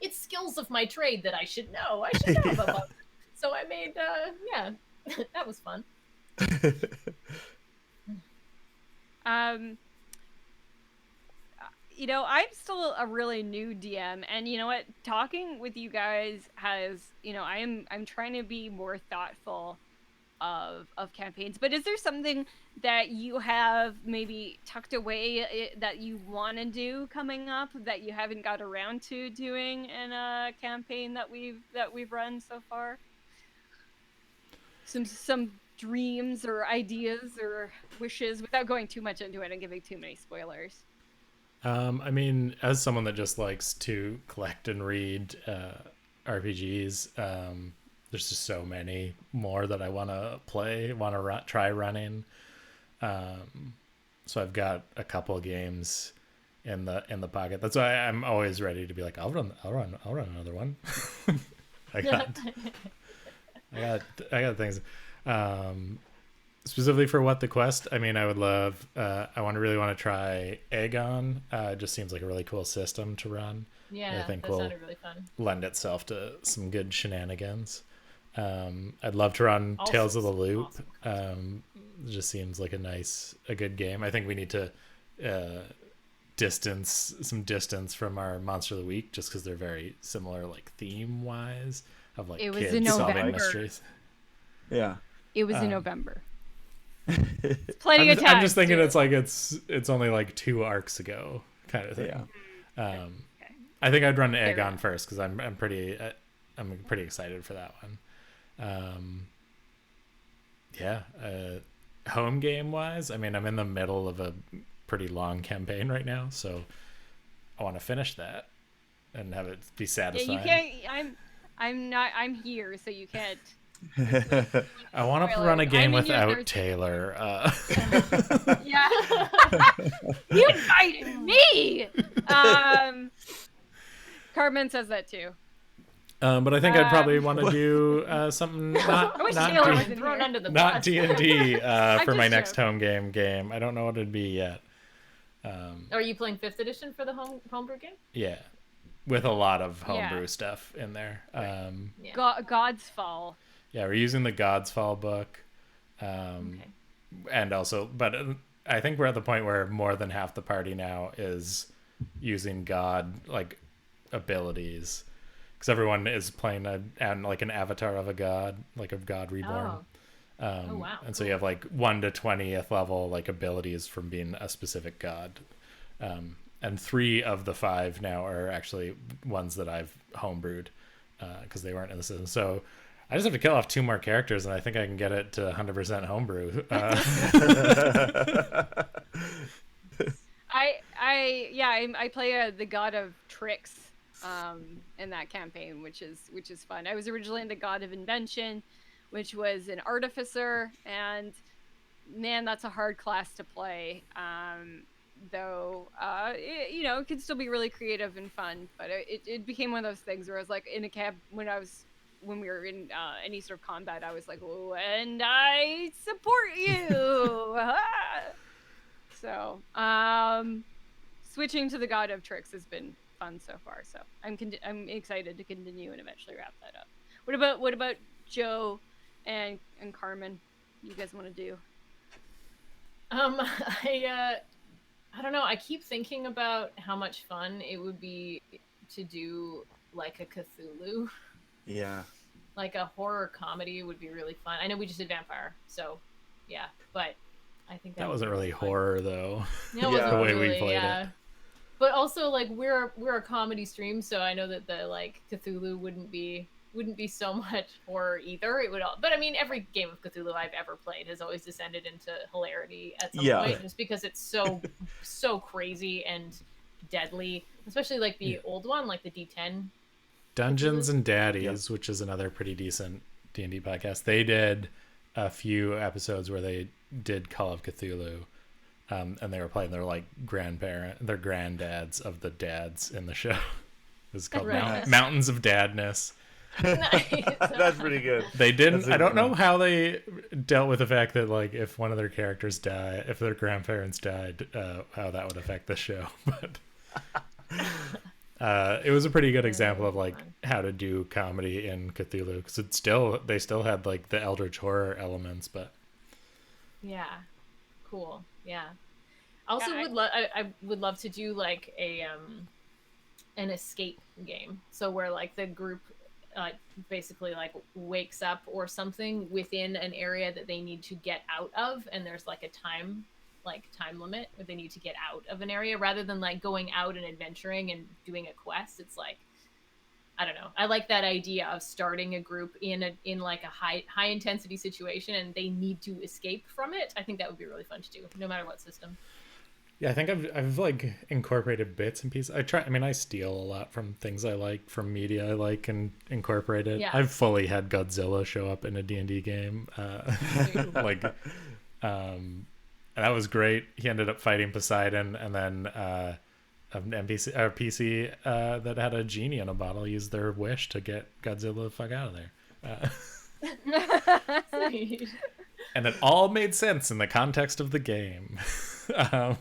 it's skills of my trade that I should know. I should know about bald. So I made, yeah, that was fun. I'm still a really new DM, and you know what? Talking with you guys has, I'm trying to be more thoughtful of campaigns. But is there something that you have maybe tucked away that you want to do coming up that you haven't got around to doing in a campaign that we've run so far? Some dreams or ideas or wishes without going too much into it and giving too many spoilers. I mean, as someone that just likes to collect and read RPGs, there's just so many more that I want to play, try running. So I've got a couple of games in the pocket. That's why I'm always ready to be like, I'll run another one. I got things. Specifically for What the Quest, I mean, I would love, I really want to try Aegon. It just seems like a really cool system to run. Yeah, I think that sounded really fun. Lend itself to some good shenanigans. I'd love to run Also Tales of the Loop. awesome. It just seems like a good game. I think we need to distance from our Monster of the Week just because they're very similar, like theme wise, of like It was kids in solving November. mysteries. Yeah. It was in Um, November. It's plenty of time. I'm just thinking it's like it's only like 2 arcs ago kind of thing. Yeah. Okay. I think I'd run Aegon enough. first because I'm pretty excited for that one. Home game wise, I mean, I'm in the middle of a pretty long campaign right now, so I want to finish that and have it be Yeah, satisfying. you can't. I'm here, so you can't. I want to Spoilers. run a game I'm in here without Thursday. Taylor. Yeah. You invited me. Carmen says that too. But I think I'd probably want to do something I wish not Taylor D- was in Thrown here. under the not bus. D&D for my just next joking. home game. I don't know what it'd be yet. Are you playing 5th edition for the homebrew game? Yeah, with a lot of Yeah. homebrew stuff in there. Yeah. God's Fall. Yeah, we're using the God's Fall book, Okay. and also, but I think we're at the point where more than half the party now is using God like abilities, because everyone is playing an avatar of a god, like a god reborn. Oh. Wow, And so you have like 1 to 20th level like abilities from being a specific god, and 3 of the 5 now are actually ones that I've homebrewed because they weren't in the system. So I just have to kill off 2 more characters, and I think I can get it to 100% homebrew. I play the God of Tricks in that campaign, which is fun. I was originally into God of Invention, which was an artificer, and man, that's a hard class to play. Though it can still be really creative and fun, but it became one of those things where I was like in a camp when we were in any sort of combat, I was like, oh, and I support you. So switching to the God of Tricks has been fun so far, so I'm excited to continue and eventually wrap that up. What about Joe and Carmen? You guys want to do? I don't know. I keep thinking about how much fun it would be to do like a Cthulhu. Yeah. Like a horror comedy would be really fun. I know we just did Vampire, so yeah, but I think That would wasn't be really fun. horror though. No, it Yeah. wasn't The way we really, played yeah. it. But also, like, we're a comedy stream, so I know that the like Cthulhu wouldn't be so much horror either. It would all, but I mean, every game of Cthulhu I've ever played has always descended into hilarity at some Yeah. point, just because it's so crazy and deadly. Especially like the old one, like the D10. Dungeons and Daddies, which is another pretty decent D&D podcast. They did a few episodes where they did Call of Cthulhu, and they were playing their like granddads of the dads in the show. It's called Right. Mountains of Dadness. Nice. That's pretty good. They didn't. That's a I don't good know one. how they dealt with the fact that like if one of their characters die, if their grandparents died, how that would affect the show. But it was a pretty good example of like Fun. how to do comedy in Cthulhu because they still had like the Eldritch horror elements, but Yeah. Cool. Yeah. I also Yeah, I would love to do like a an escape game. So where like the group basically like wakes up or something within an area that they need to get out of, and there's like a time limit where they need to get out of an area rather than like going out and adventuring and doing a quest. It's like, I don't know. I like that idea of starting a group in like a high intensity situation and they need to escape from it. I think that would be really fun to do, no matter what system. yeah, I think I've like incorporated bits and pieces. I mean, I steal a lot from things I like, from media I like, and incorporate it. Yeah. I've fully had Godzilla show up in a D&D game, like, and that was great. He ended up fighting Poseidon, and then an NPC or PC that had a genie in a bottle used their wish to get Godzilla the fuck out of there. Sweet. And it all made sense in the context of the game. um,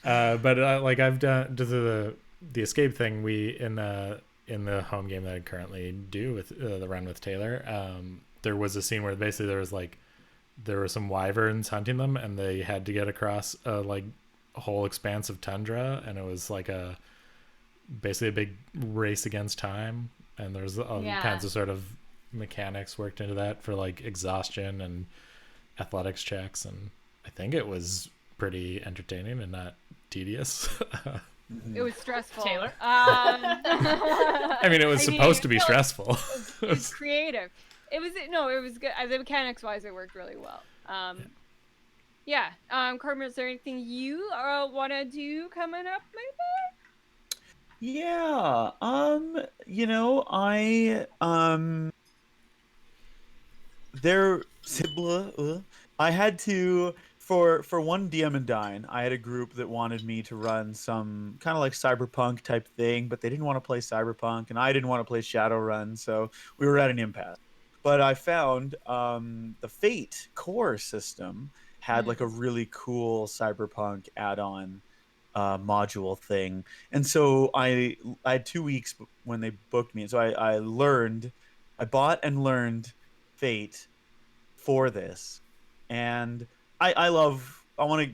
but like I've done the escape thing. We in the home game that I currently do with the run with Taylor. There was a scene where basically there were some wyverns hunting them, and they had to get across a whole expanse of tundra, and it was like basically a big race against time, and there's all kinds of sort of mechanics worked into that for like exhaustion and athletics checks, and I think it was pretty entertaining and not tedious. It was stressful. Taylor? I mean, it was supposed to be stressful. It was creative. It was good. The mechanics wise, it worked really well. Yeah. Carmen, is there anything you want to do coming up, maybe? Yeah. There Sibla. I had to for one DM and Dine. I had a group that wanted me to run some kind of like cyberpunk type thing, but they didn't want to play cyberpunk, and I didn't want to play Shadowrun, so we were at an impasse. But I found the Fate core system had like a really cool cyberpunk add-on module thing, and so I had 2 weeks when they booked me, and so I bought and learned Fate for this, and I want to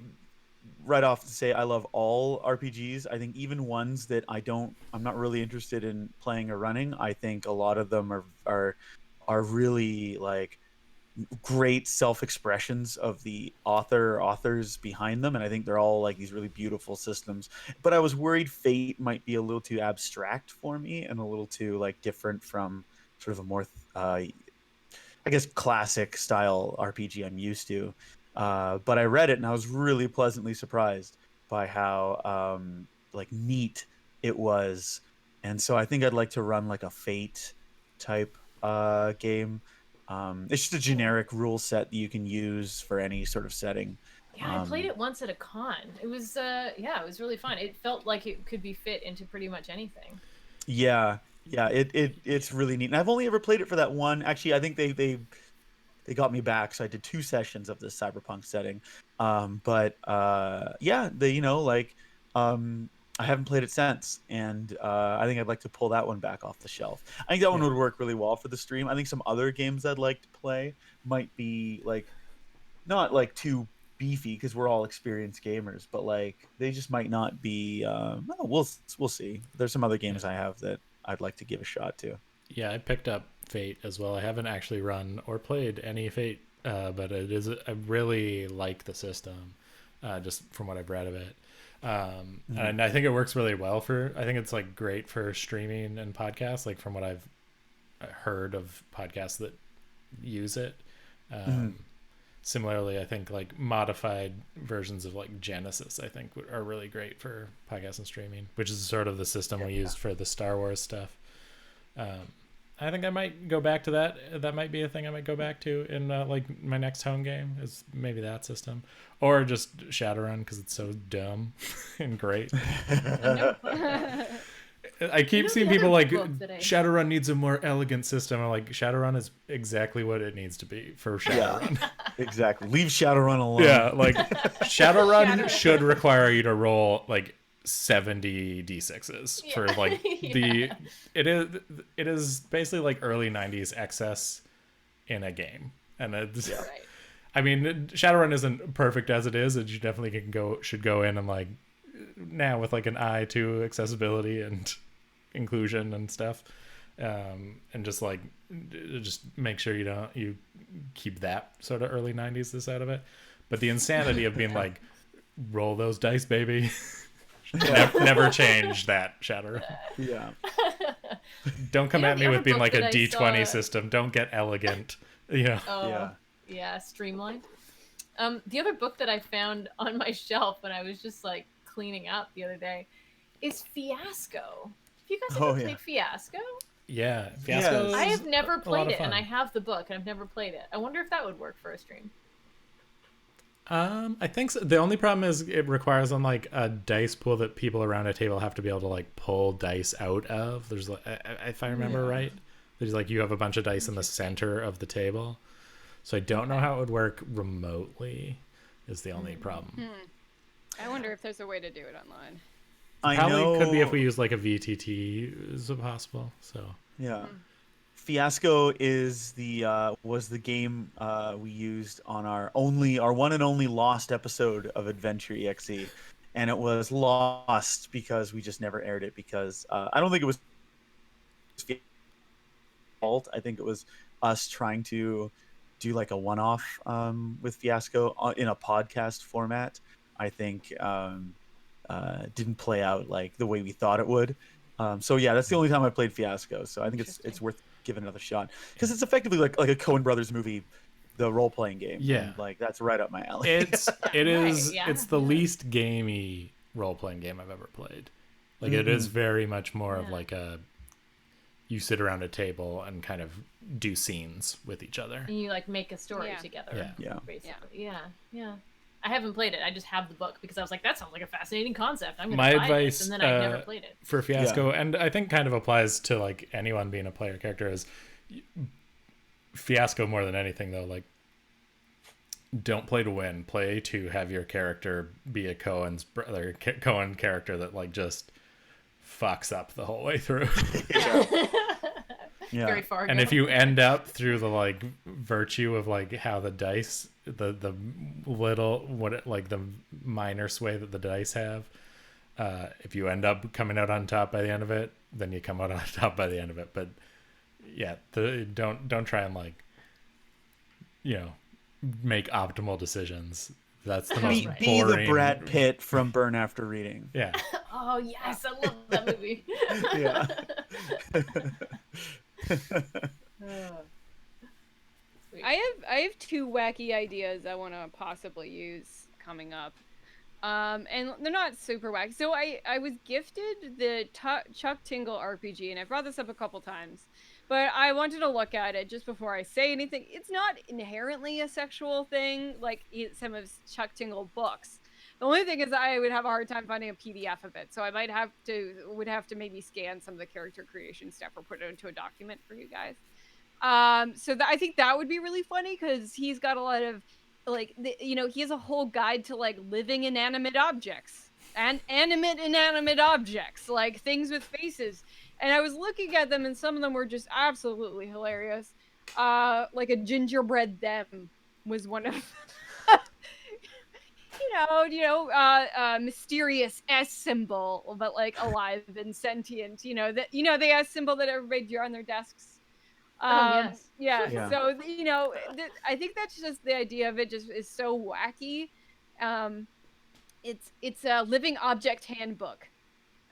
right off to say I love all RPGs. I think even ones that I'm not really interested in playing or running. I think a lot of them are really like great self-expressions of the authors behind them, and I think they're all like these really beautiful systems. But I was worried Fate might be a little too abstract for me and a little too like different from sort of a more I guess classic style RPG I'm used to. But I read it and I was really pleasantly surprised by how like neat it was, and so I think I'd like to run like a Fate type game. It's just a generic rule set that you can use for any sort of setting. Yeah, I played it once at a con. It was it was really fun. It felt like it could be fit into pretty much anything. Yeah, it's really neat. And I've only ever played it for that one. Actually, I think they got me back, so I did 2 sessions of this cyberpunk setting. I haven't played it since, and I think I'd like to pull that one back off the shelf. I think that one would work really well for the stream. I think some other games I'd like to play might be like not like too beefy because we're all experienced gamers, but like they just might not be. We'll see. There's some other games I have that I'd like to give a shot to. Yeah, I picked up Fate as well. I haven't actually run or played any Fate, but I really like the system, just from what I've read of it. And I think it works really well I think it's like great for streaming and podcasts, like from what I've heard of podcasts that use it. Similarly, I think like modified versions of like Genesis, I think are really great for podcasts and streaming, which is sort of the system we used for the Star Wars stuff. I think I might go back to that. That might be a thing I might go back to in like my next home game is maybe that system, or just Shadowrun because it's so dumb and great. I keep know seeing the people other like book that I- Shadowrun needs a more elegant system. I'm like, Shadowrun is exactly what it needs to be for Shadowrun. Exactly. Leave Shadowrun alone. Yeah, like Shadowrun Shadowrun. should require you to roll like 70 d6s for Yeah. like the Yeah. it is basically like early 90s excess in a game. And it's Right. I mean, Shadowrun isn't perfect as it is, and you definitely should go in and like now with like an eye to accessibility and inclusion and stuff, and just like just make sure you keep that sort of early 90s out of it. But the insanity of being like, roll those dice, baby. Never change that, Shadowrun. Yeah. Don't come You know at the me with other being book like a that I D20 saw- system. Don't get elegant. Yeah. Oh, Yeah. yeah, streamlined. The other book that I found on my shelf when I was just like cleaning up the other day is Fiasco. Have you guys ever Oh, yeah. played Fiasco? Yeah. Fiasco Yes. I is have never a lot played of it, and fun. I have the book, and I've never played it. I wonder if that would work for a stream. I think so. The only problem is it requires on like a dice pool that people around a table have to be able to like pull dice out of. There's like, if I remember right, there's like you have a bunch of dice in the center of the table. So I don't know how it would work remotely. Is the only problem. I wonder if there's a way to do it online. I Probably know. could be if we use like a VTT is possible. So Yeah. Fiasco is was the game we used on our one and only lost episode of Adventure EXE, and it was lost because we just never aired it because I don't think it was fault. I think it was us trying to do like a one-off with Fiasco in a podcast format. I think didn't play out like the way we thought it would. So yeah, that's the only time I played Fiasco. So I think it's worth giving another shot because it's effectively like a Coen Brothers movie, the role playing game. Yeah. And, like that's right up my alley. it's yeah, it's the yeah. least gamey role playing game I've ever played. Like it is very much more of Yeah. like you sit around a table and kind of do scenes with each other. And you like make a story Yeah. together. Yeah. Yeah. Basically. Yeah. I haven't played it. I just have the book because I was like, that sounds like a fascinating concept. I'm gonna My buy advice, this, and then I've never played it. For Fiasco, and I think kind of applies to like anyone being a player character, is Fiasco more than anything though, like don't play to win, play to have your character be a Coen character that like just fucks up the whole way through. Yeah. Very far. And if you end up through the like virtue of like how the dice, the little like the minor sway that the dice have, if you end up coming out on top by the end of it, then you come out on top by the end of it. But yeah, don't try and like, make optimal decisions. That's the most Right. Be the boring. Brad Pitt from Burn After Reading. Yeah. Oh yes, I love that movie. Yeah. Sweet. I have two wacky ideas I want to possibly use coming up. And they're not super wacky. So I was gifted the Chuck Tingle RPG, and I've brought this up a couple times, but I wanted to look at it just before I say anything. It's not inherently a sexual thing like some of Chuck Tingle books. The only thing is I would have a hard time finding a PDF of it, so I would have to maybe scan some of the character creation stuff or put it into a document for you guys. So I think that would be really funny because he's got a lot of like he has a whole guide to like living inanimate objects and inanimate objects, like things with faces. And I was looking at them, and some of them were just absolutely hilarious. Like a gingerbread them was one of mysterious S symbol, but like alive and sentient. The S symbol that everybody drew on their desks. Yes. Yeah. So I think that's just the idea of it. Just is so wacky. It's a living object handbook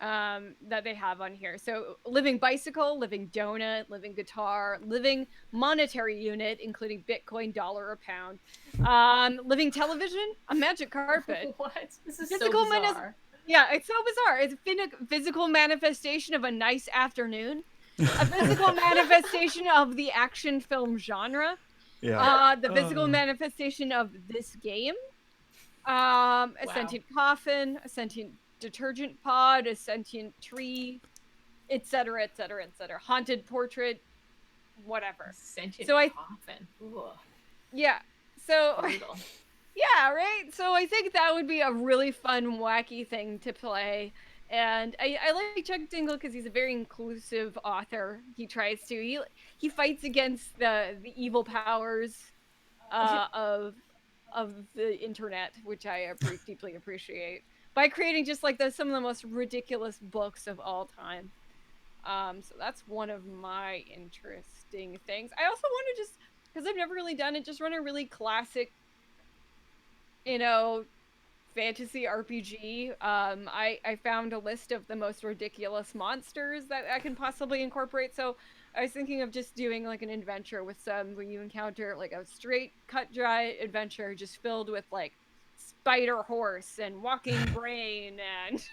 that they have on here. So living bicycle, living donut, living guitar, living monetary unit, including Bitcoin, dollar, or pound, living television, a magic carpet. What? This is Physical so bizarre. Yeah, it's so bizarre. It's a physical manifestation of a nice afternoon. A physical manifestation of the action film genre. Yeah. The physical manifestation of this game. A sentient coffin, a sentient detergent pod, a sentient tree, etc., etc., etc. Haunted portrait, whatever. Sentient So coffin. Ooh, yeah. So brutal. yeah, right. So I think that would be a really fun, wacky thing to play. And I like Chuck Dingle because he's a very inclusive author. He tries to he fights against the evil powers of the internet, which I deeply appreciate, by creating just like some of the most ridiculous books of all time. So that's one of my interesting things. I also want to just, because I've never really done it, just run a really classic, you know, fantasy RPG. I found a list of the most ridiculous monsters that I can possibly incorporate. So I was thinking of just doing like an adventure with some where you encounter like a straight cut dry adventure just filled with like spider horse and walking brain and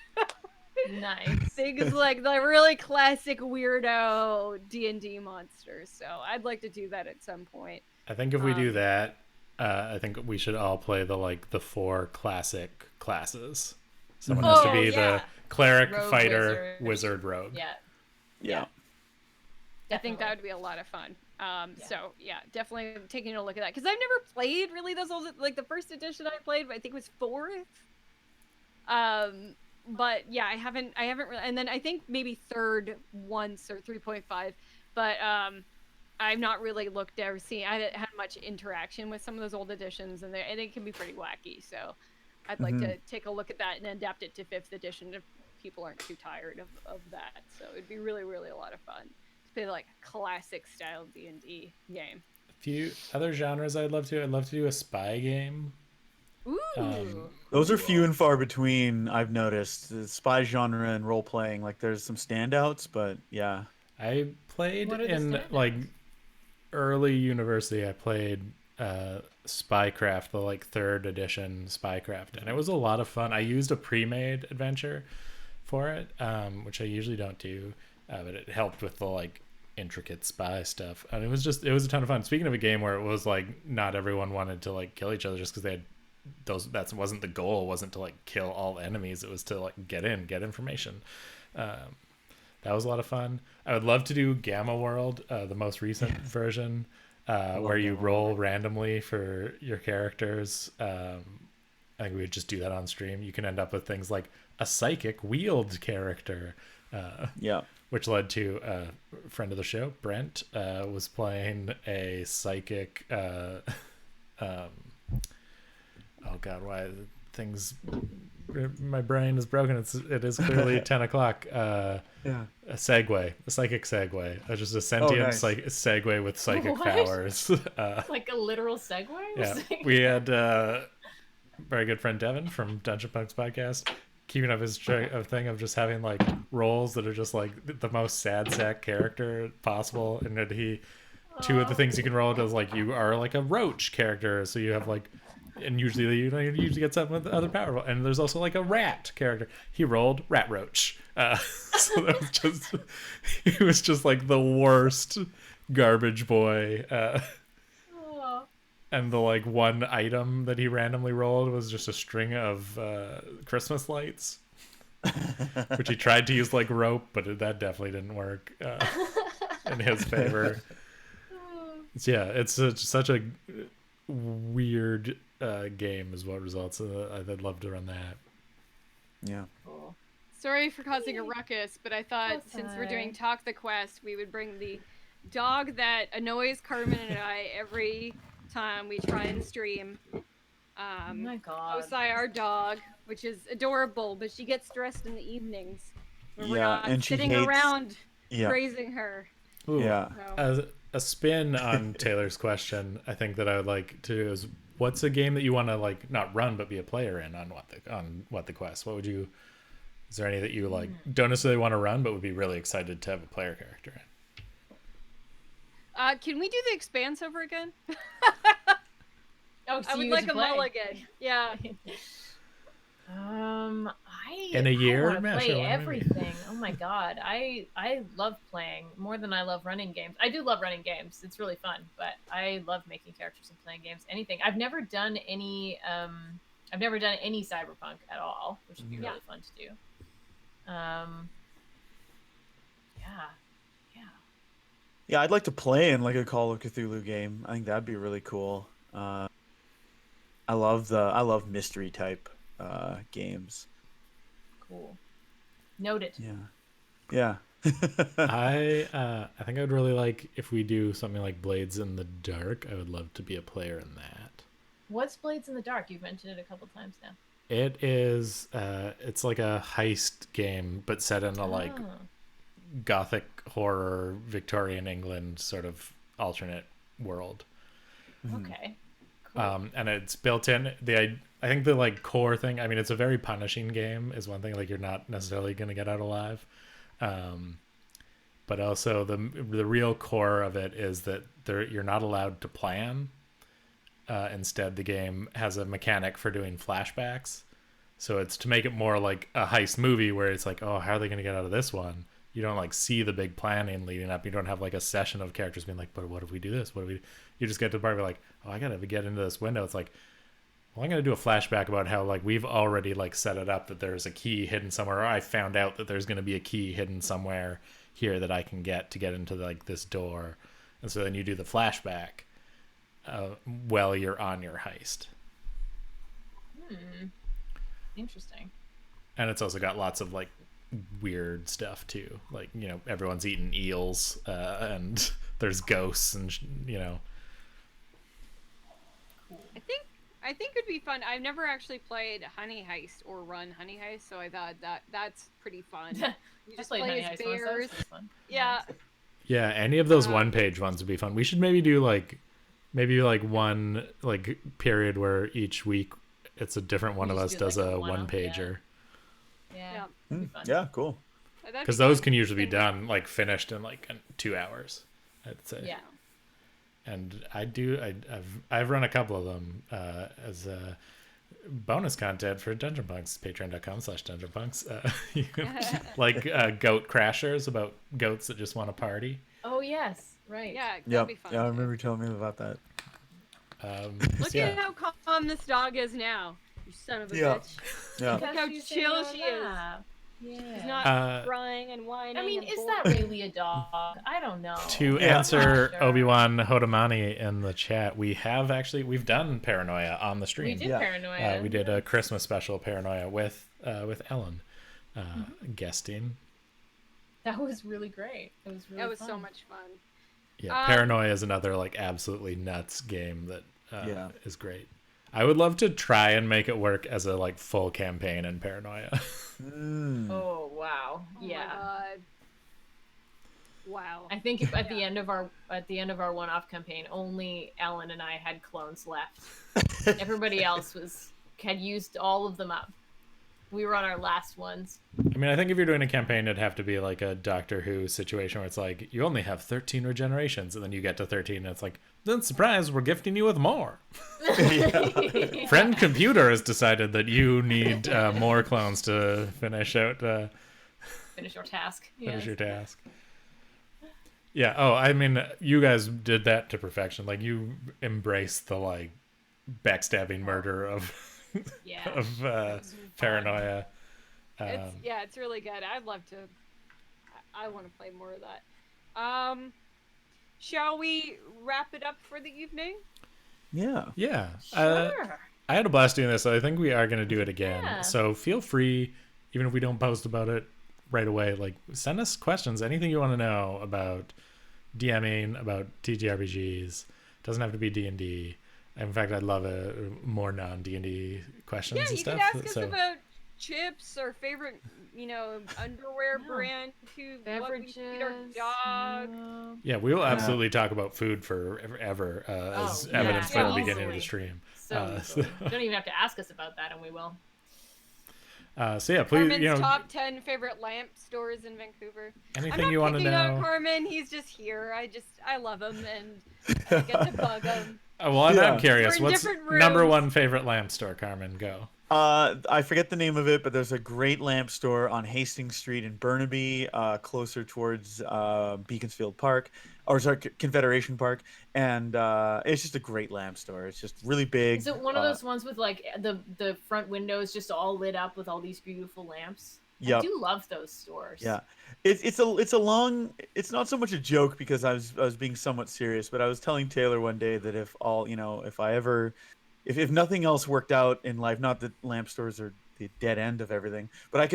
Nice. things like the really classic weirdo D&D monsters. So I'd like to do that at some point. I think if we do that, I think we should all play the 4 classic classes. Someone has to be the cleric, Rogue, fighter, wizard, rogue. Yeah. Yeah. I think that would be a lot of fun. So yeah, definitely taking a look at that because I've never played really those old, like the first edition I played, I think was 4th. But yeah, I haven't really, and then I think maybe 3rd once or 3.5, but I've not really looked or seen. I haven't had much interaction with some of those old editions, and they can be pretty wacky. So I'd like to take a look at that and adapt it to 5th edition if people aren't too tired of that. So it'd be really, really a lot of fun. Play like classic style D&D game. A few other genres I'd love to do a spy game. Ooh. Those are few and far between, I've noticed. The spy genre and role playing, like there's some standouts, but yeah. I played What are the in standouts? like early university. I played Spycraft, the like 3rd edition Spycraft, and it was a lot of fun. I used a pre-made adventure for it, which I usually don't do, but it helped with the like intricate spy stuff, and it was a ton of fun. Speaking of a game where it was like not everyone wanted to like kill each other just because they had that wasn't the goal. It wasn't to like kill all enemies. It was to like get information. That was a lot of fun. I would love to do Gamma World, the most recent version, where you roll randomly for your characters. I think we would just do that on stream. You can end up with things like a psychic wield character. Yeah. Which led to a friend of the show, Brent, was playing a psychic. Oh God, why things? My brain is broken. It is clearly 10 o'clock. Yeah. A psychic Segway. Just a sentient nice. Segway with psychic What? powers. Like a literal segue? Yeah, we had very good friend Devin from Dungeon Punks podcast keeping up his thing of just having like roles that are just like the most sad sack character possible, and then two of the things you can roll is like you are like a roach character, so you have like, and usually you usually get something with the other power, and there's also like a rat character. He rolled rat roach, so that was just he was just like the worst garbage boy. And the like one item that he randomly rolled was just a string of Christmas lights, which he tried to use like rope, but that definitely didn't work in his favor. So, yeah, it's such a weird game is what results. I'd love to run that. Yeah. Cool. Sorry for causing a ruckus, but I thought since we're doing Talk the Quest, we would bring the dog that annoys Carmen and I every time we try and stream. Oh my God. Osai, our dog, which is adorable, but she gets stressed in the evenings when we're Yeah, not and she sitting hates- around Yeah. praising her. Ooh, Yeah. So. a spin on Taylor's question, I think that I would like to do is, what's a game that you want to like not run but be a player in on What the Quest? What would you? Is there any that you like don't necessarily want to run but would be really excited to have a player character in? Can we do the Expanse over again? Oh, so I would you like get a to play. mulligan. Yeah. In a year? I want to Yeah, play sure, why not? everything. Oh my God, I love playing more than I love running games. I do love running games; it's really fun. But I love making characters and playing games. Anything. I've never done any. I've never done any Cyberpunk at all, which would be really fun to do. Yeah. Yeah, I'd like to play in like a Call of Cthulhu game. I think that'd be really cool. I love mystery type games. Cool. Noted. Yeah. I think I'd really like if we do something like Blades in the Dark. I would love to be a player in that. What's Blades in the Dark? You've mentioned it a couple times now. It is it's like a heist game but set in a like Oh. gothic horror Victorian England sort of alternate world. Okay. Cool. And it's built in I think the like core thing, I mean it's a very punishing game is one thing, like you're not necessarily going to get out alive. But also the real core of it is that you're not allowed to plan. Instead, the game has a mechanic for doing flashbacks. So it's to make it more like a heist movie where it's like, oh, how are they going to get out of this one? You don't like see the big planning leading up. You don't have like a session of characters being like, but what if we do this? What if we? You just get to the part where like, oh, I got to get into this window. It's like, well, I'm going to do a flashback about how like we've already like set it up that there's a key hidden somewhere. Or I found out that there's going to be a key hidden somewhere here that I can get to get into like this door. And so then you do the flashback while you're on your heist. Interesting. And it's also got lots of like weird stuff too, like, you know, everyone's eating eels and there's ghosts and you know. Cool. I think it'd be fun. I've never actually played Honey Heist or run Honey Heist, so I thought that's pretty fun. You just played play Honey as Heist once, that was bears. fun. Yeah. Yeah, any of those one page ones would be fun. We should maybe do like one like period where each week it's a different one We of us just do, does like, a a one one-off, pager. Yeah. That'd be fun. Yeah, cool. That'd Because be those fun. can usually be done like finished in like 2 hours, I'd say. Yeah. And I've run a couple of them as bonus content for Dungeon Punks, patreon.com/Dungeon Punks. Like goat crashers about goats that just want to party. Oh yes. Right. Yeah, that'd Yep. be fun. Yeah, I too. remember you telling me about that. Look Yeah. at how calm this dog is now. You son of a Yeah. bitch. Yeah. Look how she's chill sitting she on is. that. Yeah. She's not crying and whining. I mean, and is bored. that really a dog? I don't know. To Yeah. answer Sure. Obi-Wan Hodamani in the chat, we've done Paranoia on the We stream. did Yeah. Paranoia. We did a Christmas special Paranoia with Ellen guesting. That was really great. It was really That was so fun. much fun. Yeah, Paranoia is another like absolutely nuts game that Yeah. is great. I would love to try and make it work as a like full campaign in Paranoia. Oh wow. Oh Yeah. my god. Wow. I think if at the end of our one-off campaign, only Ellen and I had clones left. Everybody else had used all of them up. We were on our last ones. I mean, I think if you're doing a campaign, it'd have to be like a Doctor Who situation where it's like you only have 13 regenerations, and then you get to 13, and it's like, then surprise, we're gifting you with more. Friend computer has decided that you need more clones to finish out Finish your task. finish Yes. your task. Yeah. Oh, I mean, you guys did that to perfection. Like you embraced the like backstabbing murder of Yeah. of Paranoia. It's really good. I'd love to. I want to play more of that. Shall we wrap it up for the evening? Yeah. Yeah. Sure. I had a blast doing this. So I think we are going to do it again. Yeah. So feel free, even if we don't post about it right away, like send us questions, anything you want to know about DMing, about TTRPGs. Doesn't have to be D&D. In fact, I'd love more non-D&D questions Yeah, and you stuff. could ask us about chips or favorite, underwear brand to what we feed our Beverages. dog. Yeah, we will absolutely talk about food forever, as yeah, evidenced by the easily. beginning of the stream. So easily. You don't even have to ask us about that, and we will. So yeah, please, Carmen's top 10 favorite lamp stores in Vancouver. I'm anything not you want to picking on know. Carmen. He's just here. I love him and I get to bug him. Well, I'm Yeah. curious. We're in What's different number rooms. one favorite lamp store, Carmen? Go. I forget the name of it, but there's a great lamp store on Hastings Street in Burnaby, closer towards Beaconsfield Park, or sorry, Confederation Park, and it's just a great lamp store. It's just really big. Is it one of those ones with like the front windows just all lit up with all these beautiful lamps? Yep. I do love those stores. Yeah, it's not so much a joke because I was being somewhat serious, but I was telling Taylor one day that if nothing else worked out in life, not that lamp stores are the dead end of everything, but I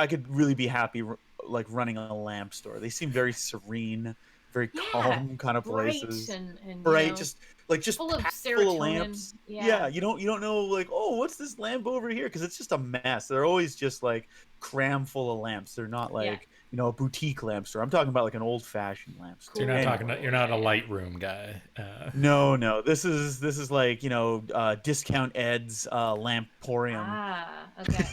could really be happy like running a lamp store. They seem very serene, very calm kind of bright places. and Bright, just full of packed serotonin. full of lamps. Yeah, you don't know like, oh, what's this lamp over here? Because it's just a mess. They're always just like cram full of lamps. They're not like a boutique lamp store. I'm talking about like an old fashioned lamp store. So you're not you're not a Lightroom guy. No. This is like Discount Ed's Lamporium. Ah, okay.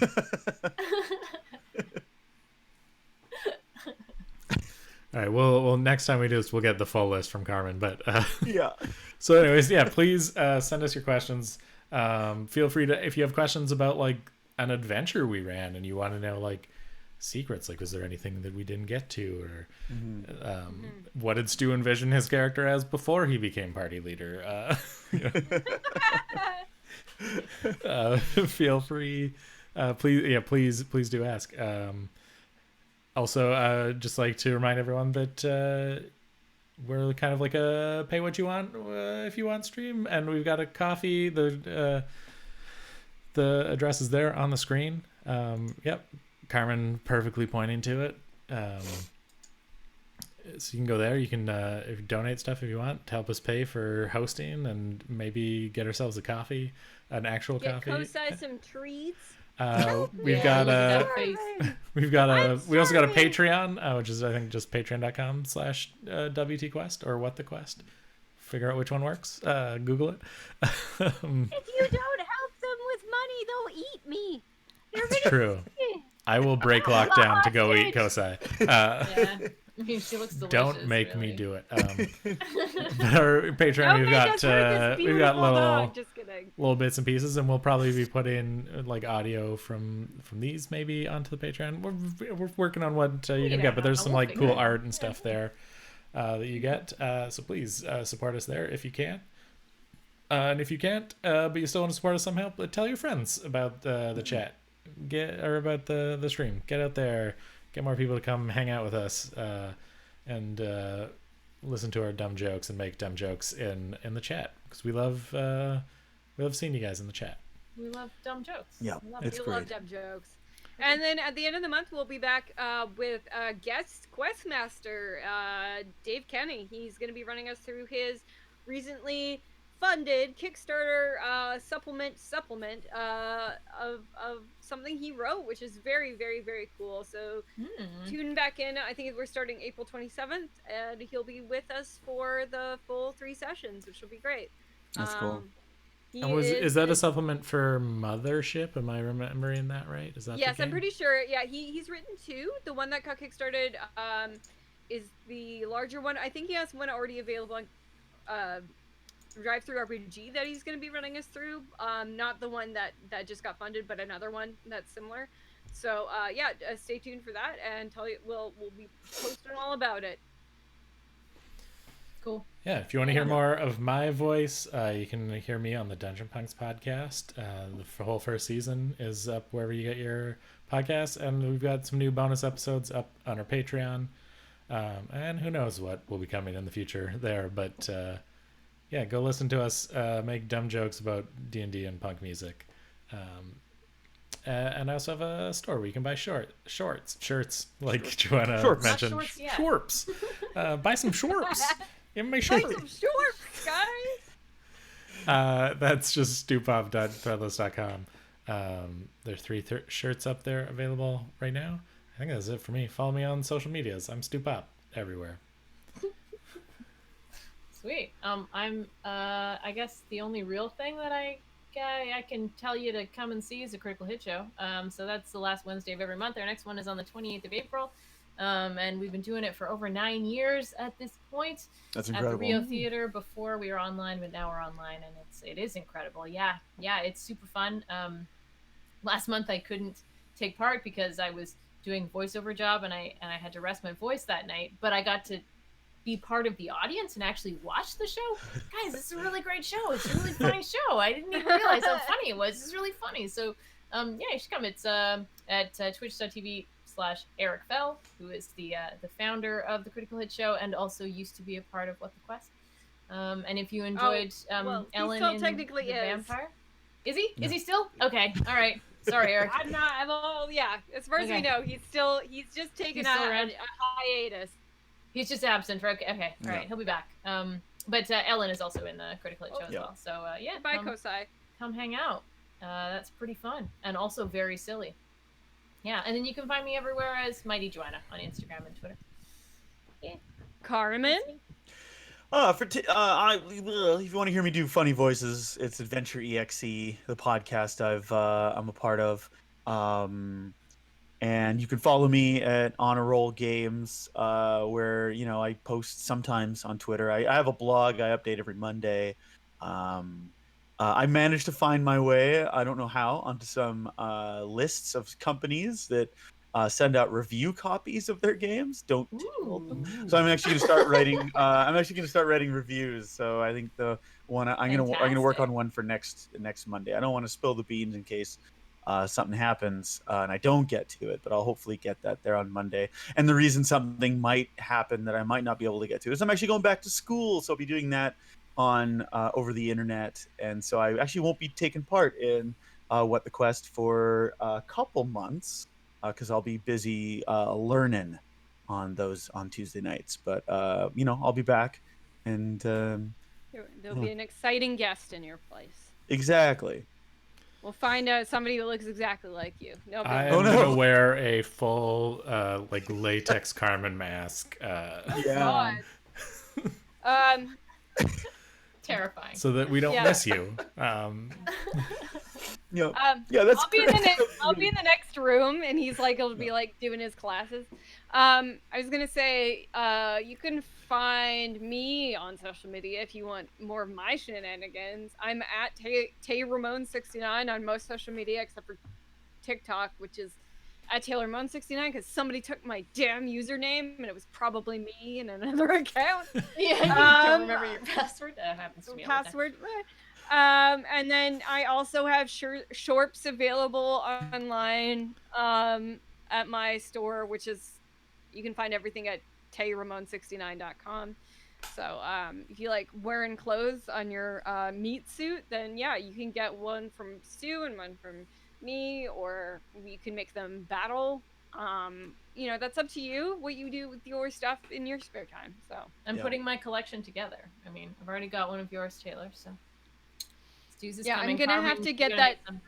All right. Well, next time we do this, we'll get the full list from Carmen. But yeah. So, anyways, yeah. Please send us your questions. Feel free to, if you have questions about like an adventure we ran and you want to know like secrets, like was there anything that we didn't get to, or what did Stu envision his character as before he became party leader? Feel free. Please do ask. Also, just like to remind everyone that we're kind of like a pay what you want if you want stream, and we've got a coffee. The address is there on the screen. Yep, Carmen perfectly pointing to it. So you can go there. You can donate stuff if you want to help us pay for hosting and maybe get ourselves a coffee, an actual coffee. Get Kosai some treats. We also got a Patreon, which is I think just patreon.com/WTQuest or What the Quest. Figure out which one works. Google it. If you don't help them with money, they'll eat me. It's true. I will break lockdown to go eat Kosai. Yeah. I mean, she looks delicious. Don't make really. me do it. But our Patreon, we've got little bits and pieces, and we'll probably be putting like audio from these maybe onto the Patreon. We're working on what you can get, but there's some like cool art and stuff there that you get. So please support us there if you can. And if you can't, but you still want to support us somehow, tell your friends about the chat, about the stream. Get out there. Get more people to come hang out with us and listen to our dumb jokes and make dumb jokes in the chat, because we love seeing you guys in the chat. We love dumb jokes. Yeah, it's great. We love dumb jokes. And then at the end of the month, we'll be back with guest Questmaster, Dave Kenny. He's going to be running us through his recently funded Kickstarter supplement of something he wrote, which is very, very, very cool. So tune back in. I think we're starting April 27th, and he'll be with us for the full 3 sessions, which will be great. That's cool. And is that a supplement for Mothership? Am I remembering that right? Is that yes? I'm pretty sure. Yeah, he's written 2. The one that got kickstarted is the larger one. I think he has one already available on Drive Through RPG that he's going to be running us through. Not the one that just got funded, but another one that's similar. So stay tuned for that, and we'll be posting all about it. Cool. Yeah, if you want to hear more of my voice, you can hear me on the Dungeon Punks podcast. The whole first season is up wherever you get your podcasts, and we've got some new bonus episodes up on our Patreon. And who knows what will be coming in the future there, but yeah, go listen to us make dumb jokes about D&D and punk music. And I also have a store where you can buy shirts, like Joanna mentioned. Shorts. Buy some shorts. Give me shorts. Buy some shorts, guys. That's just stupop.threadless.com. There's 3 shirts up there available right now. I think that's it for me. Follow me on social medias. I'm Stupop everywhere. Sweet. I'm I guess the only real thing that I can tell you to come and see is a Critical Hit show. So that's the last Wednesday of every month. Our next one is on the 28th of April. And we've been doing it for over 9 years at this point. That's incredible. At the Rio Theater. Before we were online, but now we're online, and it is incredible. Yeah, it's super fun. Last month I couldn't take part because I was doing voiceover job, and I had to rest my voice that night. But I got to be part of the audience and actually watch the show. Guys, this is a really great show. It's a really funny show. I didn't even realize how funny it was. It's really funny. So, you should come. It's at twitch.tv/Stupop. Eric Fell, who is the founder of the Critical Hit Show and also used to be a part of What the Quest. And if you enjoyed well, he Ellen still in technically the is. Vampire, is he? No. Is he still? Okay, all right. Sorry, Eric. I'm not. Yeah. As far as we Okay. know, he's just taking He's still a around? hiatus. He's just absent for okay. All right, Yeah. he'll be back. But Ellen is also in the Critical Hit Show as Yeah. well. So yeah, Bye, Kosai. come hang out. That's pretty fun and also very silly. Yeah, and then you can find me everywhere as Mighty Joanna on Instagram and Twitter. Carmen. If you want to hear me do funny voices, it's Adventure EXE, the podcast I'm a part of. And you can follow me at Honor Roll Games, where I post sometimes on Twitter. I have a blog I update every Monday. I managed to find my way, I don't know how, onto some lists of companies that send out review copies of their games. Don't tell them. So I'm actually going to start writing. I'm actually going to start writing reviews. So I think the one I'm going to work on one for next Monday. I don't want to spill the beans in case something happens and I don't get to it, but I'll hopefully get that there on Monday. And the reason something might happen that I might not be able to get to is I'm actually going back to school, so I'll be doing that on over the internet, and so I actually won't be taking part in What the Quest for a couple months because I'll be busy learning on Tuesday nights. But I'll be back, and There'll be an exciting guest in your place. exactly. We'll find somebody who looks exactly like you. No big I'm Oh, no. gonna wear a full like latex Carmen mask. Yeah. God. Terrifying. So that we don't Yeah. miss you. Yeah, that's I'll be in the next room, and he'll be like doing his classes. I was gonna say, you can find me on social media if you want more of my shenanigans. I'm at TayRamon69 on most social media except for TikTok, which is at TaylorMoan69 because somebody took my damn username and it was probably me in another account. Yeah, you don't remember your password? That happens to me all the time. Password. And then I also have shorts available online at my store, which is you can find everything at TayRamon69.com. So if you like wearing clothes on your meat suit, then yeah, you can get one from Stu and one from me, or you can make them battle. That's up to you what you do with your stuff in your spare time. So I'm Yeah. putting my collection together. I mean, I've already got one of yours, Taylor. So Stu's is yeah, coming. I'm gonna Carmen, have to you're get gonna that. make some-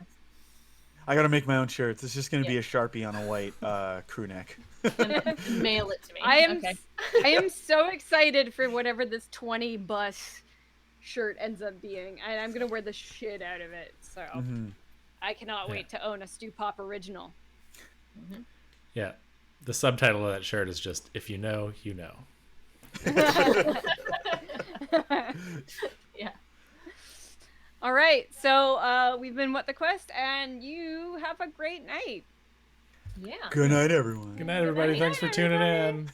I gotta make my own shirts. It's just gonna be a Sharpie on a white crew neck. and mail it to me. I am Okay. I am so excited for whatever this 20 bus shirt ends up being, and I'm gonna wear the shit out of it. So Mhm. I cannot wait to own a Stu Pop original. Yeah. The subtitle of that shirt is just "If you know, you know." Yeah. All right, so we've been What the Quest, and you have a great night. Yeah. Good night, everyone. Good night, everybody. night. Thanks for tuning in.